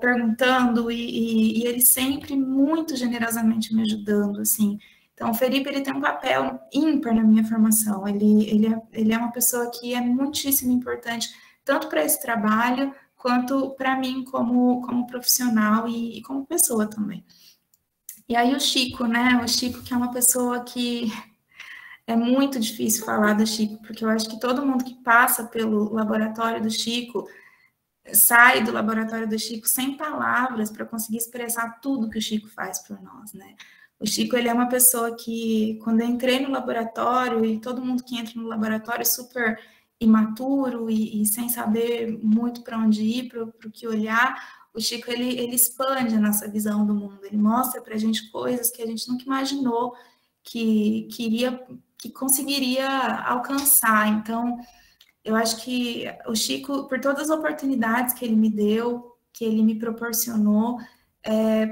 perguntando, e ele sempre muito generosamente me ajudando, assim. Então, o Felipe, ele tem um papel ímpar na minha formação, ele é uma pessoa que é muitíssimo importante, tanto para esse trabalho, quanto para mim como profissional e como pessoa também. E aí o Chico, né? O Chico, que é uma pessoa que é muito difícil falar do Chico, porque eu acho que todo mundo que passa pelo laboratório do Chico sai do laboratório do Chico sem palavras para conseguir expressar tudo que o Chico faz por nós, né? O Chico, ele é uma pessoa que, quando eu entrei no laboratório, e todo mundo que entra no laboratório é super imaturo e sem saber muito para onde ir, para o que olhar, o Chico, ele expande a nossa visão do mundo, ele mostra para a gente coisas que a gente nunca imaginou que conseguiria alcançar. Então, eu acho que o Chico, por todas as oportunidades que ele me deu, que ele me proporcionou,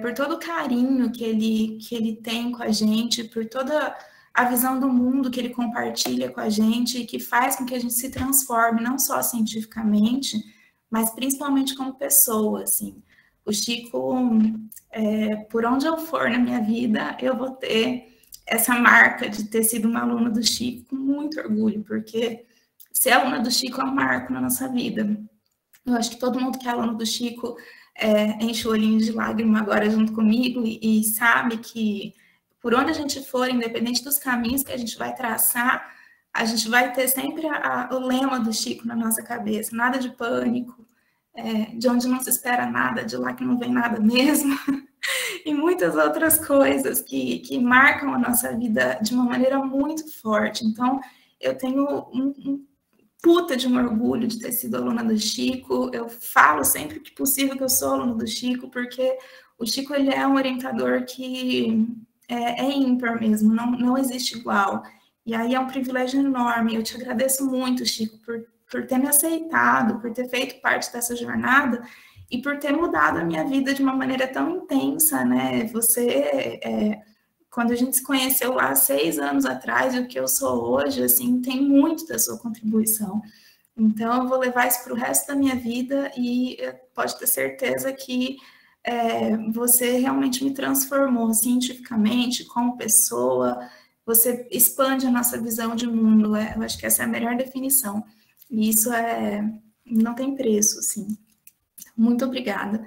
por todo o carinho que ele tem com a gente, por toda a visão do mundo que ele compartilha com a gente e que faz com que a gente se transforme, não só cientificamente, mas principalmente como pessoa, assim. O Chico, por onde eu for na minha vida, eu vou ter essa marca de ter sido uma aluna do Chico com muito orgulho, porque ser aluna do Chico é um marco na nossa vida. Eu acho que todo mundo que é aluno do Chico enche o olhinho de lágrima agora junto comigo e sabe que por onde a gente for, independente dos caminhos que a gente vai traçar, a gente vai ter sempre o lema do Chico na nossa cabeça, nada de pânico, de onde não se espera nada, de lá que não vem nada mesmo, e muitas outras coisas que marcam a nossa vida de uma maneira muito forte. Então, eu tenho puta de um orgulho de ter sido aluna do Chico. Eu falo sempre que possível que eu sou aluna do Chico, porque o Chico, ele é um orientador que é ímpar mesmo, não existe igual. E aí é um privilégio enorme. Eu te agradeço muito, Chico, por ter me aceitado, por ter feito parte dessa jornada e por ter mudado a minha vida de uma maneira tão intensa, né? Você, quando a gente se conheceu lá 6 anos atrás, e o que eu sou hoje, assim, tem muito da sua contribuição. Então, eu vou levar isso para o resto da minha vida e pode ter certeza que você realmente me transformou cientificamente, como pessoa, você expande a nossa visão de mundo. Eu acho que essa é a melhor definição. E isso não tem preço, assim. Muito obrigada.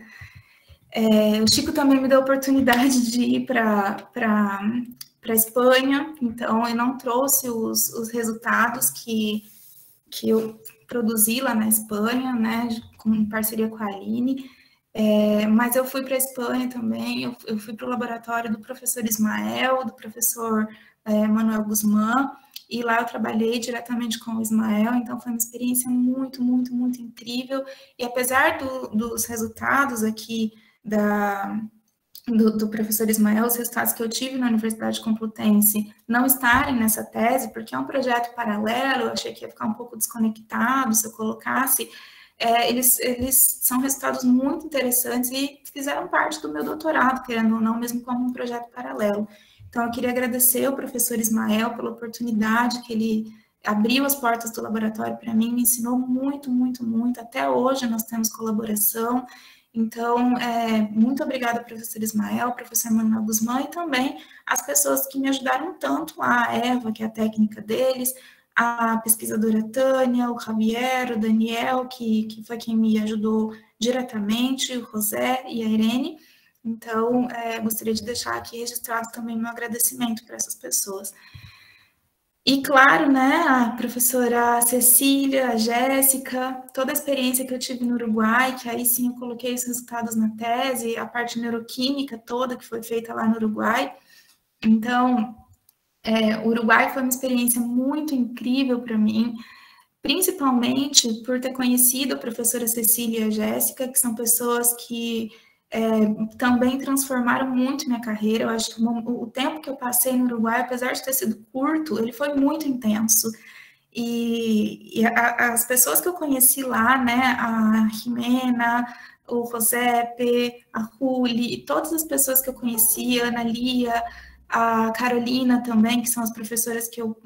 O Chico também me deu a oportunidade de ir para a Espanha, então eu não trouxe os resultados que eu produzi lá na Espanha, né, com parceria com a Aline, mas eu fui para a Espanha também, eu fui para o laboratório do professor Ismael, do professor Manuel Guzmán, e lá eu trabalhei diretamente com o Ismael, então foi uma experiência muito, muito, muito incrível, e apesar dos resultados aqui do professor Ismael, os resultados que eu tive na Universidade Complutense não estarem nessa tese, porque é um projeto paralelo, eu achei que ia ficar um pouco desconectado se eu colocasse, eles são resultados muito interessantes e fizeram parte do meu doutorado, querendo ou não, mesmo como um projeto paralelo. Então, eu queria agradecer ao professor Ismael pela oportunidade que ele abriu as portas do laboratório para mim, me ensinou muito, muito, muito. Até hoje nós temos colaboração. Então, muito obrigada, professor Ismael, professor Manuel Guzmán, e também as pessoas que me ajudaram tanto lá, a Eva, que é a técnica deles, a pesquisadora Tânia, o Javier, o Daniel, que foi quem me ajudou diretamente, o José e a Irene. Então, gostaria de deixar aqui registrado também meu agradecimento para essas pessoas. E, claro, né, a professora Cecília, a Jéssica, toda a experiência que eu tive no Uruguai, que aí sim eu coloquei os resultados na tese, a parte neuroquímica toda que foi feita lá no Uruguai. Então, o Uruguai foi uma experiência muito incrível para mim, principalmente por ter conhecido a professora Cecília e a Jéssica, que são pessoas que também transformaram muito minha carreira. Eu acho que o tempo que eu passei no Uruguai, apesar de ter sido curto, ele foi muito intenso. E as pessoas que eu conheci lá, né, a Jimena, o Josepe, a Juli, e todas as pessoas que eu conheci, a Ana Lia, a Carolina também, que são as professoras que eu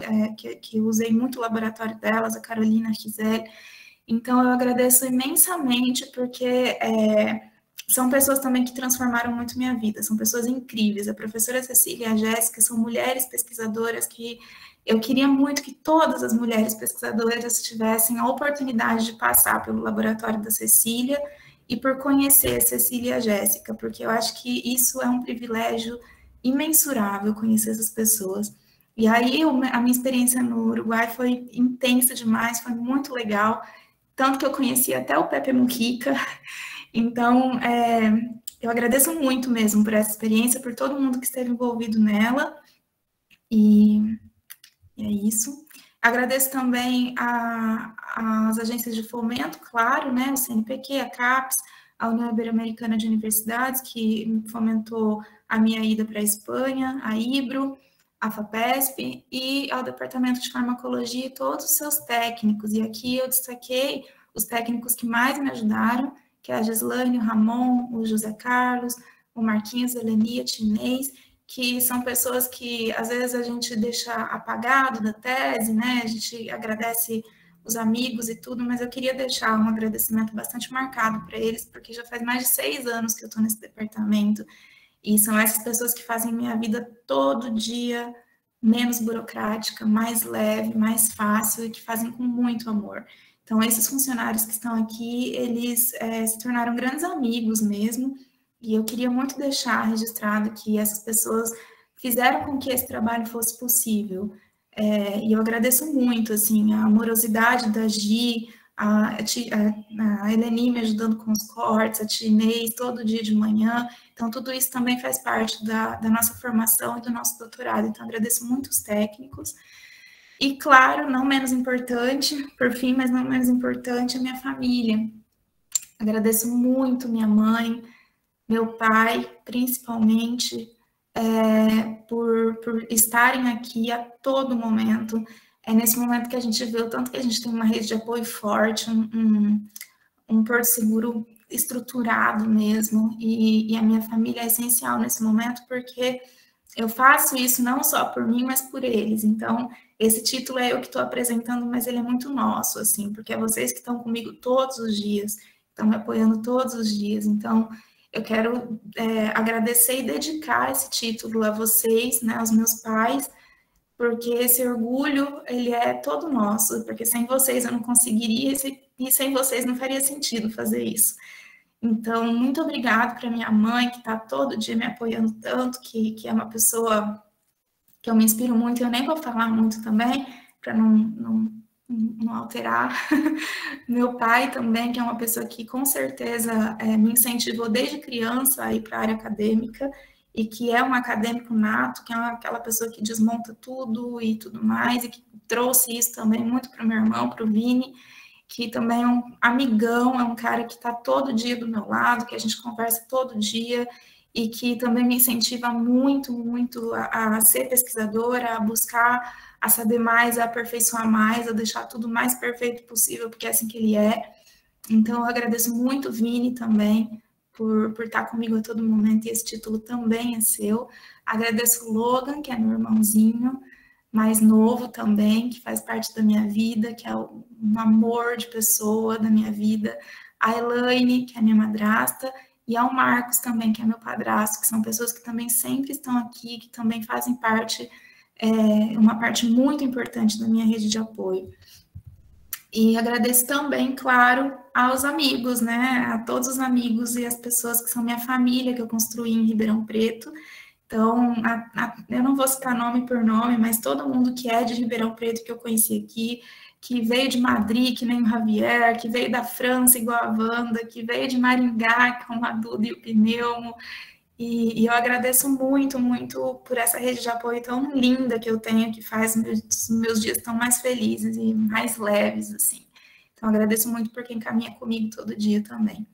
usei muito o laboratório delas, a Carolina, a Gisele. Então, eu agradeço imensamente, porque são pessoas também que transformaram muito minha vida, são pessoas incríveis. A professora Cecília e a Jéssica são mulheres pesquisadoras que eu queria muito que todas as mulheres pesquisadoras tivessem a oportunidade de passar pelo laboratório da Cecília e por conhecer a Cecília e a Jéssica, porque eu acho que isso é um privilégio imensurável, conhecer essas pessoas. E aí, a minha experiência no Uruguai foi intensa demais, foi muito legal, tanto que eu conheci até o Pepe Mujica. Então, eu agradeço muito mesmo por essa experiência, por todo mundo que esteve envolvido nela, e é isso. Agradeço também às agências de fomento, claro, né, o CNPq, a CAPES, a União Ibero-Americana de Universidades, que fomentou a minha ida para a Espanha, a IBRO, a FAPESP, e ao Departamento de Farmacologia e todos os seus técnicos. E aqui eu destaquei os técnicos que mais me ajudaram, que é a Gislaine, o Ramon, o José Carlos, o Marquinhos, a Eleni, a Tinês, que são pessoas que às vezes a gente deixa apagado da tese, né? A gente agradece os amigos e tudo, mas eu queria deixar um agradecimento bastante marcado para eles, porque já faz mais de 6 anos que eu estou nesse departamento, e são essas pessoas que fazem minha vida todo dia menos burocrática, mais leve, mais fácil, e que fazem com muito amor. Então, esses funcionários que estão aqui, eles se tornaram grandes amigos mesmo, e eu queria muito deixar registrado que essas pessoas fizeram com que esse trabalho fosse possível. E eu agradeço muito, assim, a amorosidade da Gi, a Eleni me ajudando com os cortes, a Tinês todo dia de manhã. Então, tudo isso também faz parte da nossa formação e do nosso doutorado. Então, agradeço muito os técnicos. E, claro, não menos importante, por fim, mas não menos importante, a minha família. Agradeço muito minha mãe, meu pai, principalmente, por estarem aqui a todo momento. É nesse momento que a gente vê o tanto que a gente tem uma rede de apoio forte, um porto seguro estruturado mesmo, e a minha família é essencial nesse momento, porque eu faço isso não só por mim, mas por eles. Então, esse título é eu que estou apresentando, mas ele é muito nosso, assim, porque é vocês que estão comigo todos os dias, estão me apoiando todos os dias. Então, eu quero agradecer e dedicar esse título a vocês, né, aos meus pais, porque esse orgulho, ele é todo nosso, porque sem vocês eu não conseguiria, e sem vocês não faria sentido fazer isso. Então, muito obrigada para minha mãe, que está todo dia me apoiando tanto, que é uma pessoa que eu me inspiro muito, eu nem vou falar muito também, para não alterar. Meu pai também, que é uma pessoa que com certeza me incentivou desde criança a ir para a área acadêmica, e que é um acadêmico nato, que é aquela pessoa que desmonta tudo e tudo mais, e que trouxe isso também muito para o meu irmão, para o Vini, que também é um amigão, é um cara que está todo dia do meu lado, que a gente conversa todo dia, e que também me incentiva muito, muito a ser pesquisadora, a buscar, a saber mais, a aperfeiçoar mais, a deixar tudo o mais perfeito possível, porque é assim que ele é. Então, eu agradeço muito o Vini também, por estar comigo a todo momento, e esse título também é seu. Agradeço o Logan, que é meu irmãozinho, mais novo também, que faz parte da minha vida, que é um amor de pessoa da minha vida, a Elaine, que é minha madrasta, e ao Marcos também, que é meu padrasto, que são pessoas que também sempre estão aqui, que também fazem parte, uma parte muito importante da minha rede de apoio. E agradeço também, claro, aos amigos, né, a todos os amigos e as pessoas que são minha família, que eu construí em Ribeirão Preto. Então, eu não vou citar nome por nome, mas todo mundo que é de Ribeirão Preto, que eu conheci aqui, que veio de Madrid, que nem o Javier, que veio da França, igual a Wanda, que veio de Maringá, com a Duda e o Pneumo, e eu agradeço muito, muito por essa rede de apoio tão linda que eu tenho, que faz meus dias tão mais felizes e mais leves, assim. Então, agradeço muito por quem caminha comigo todo dia também.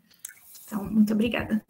Então, muito obrigada.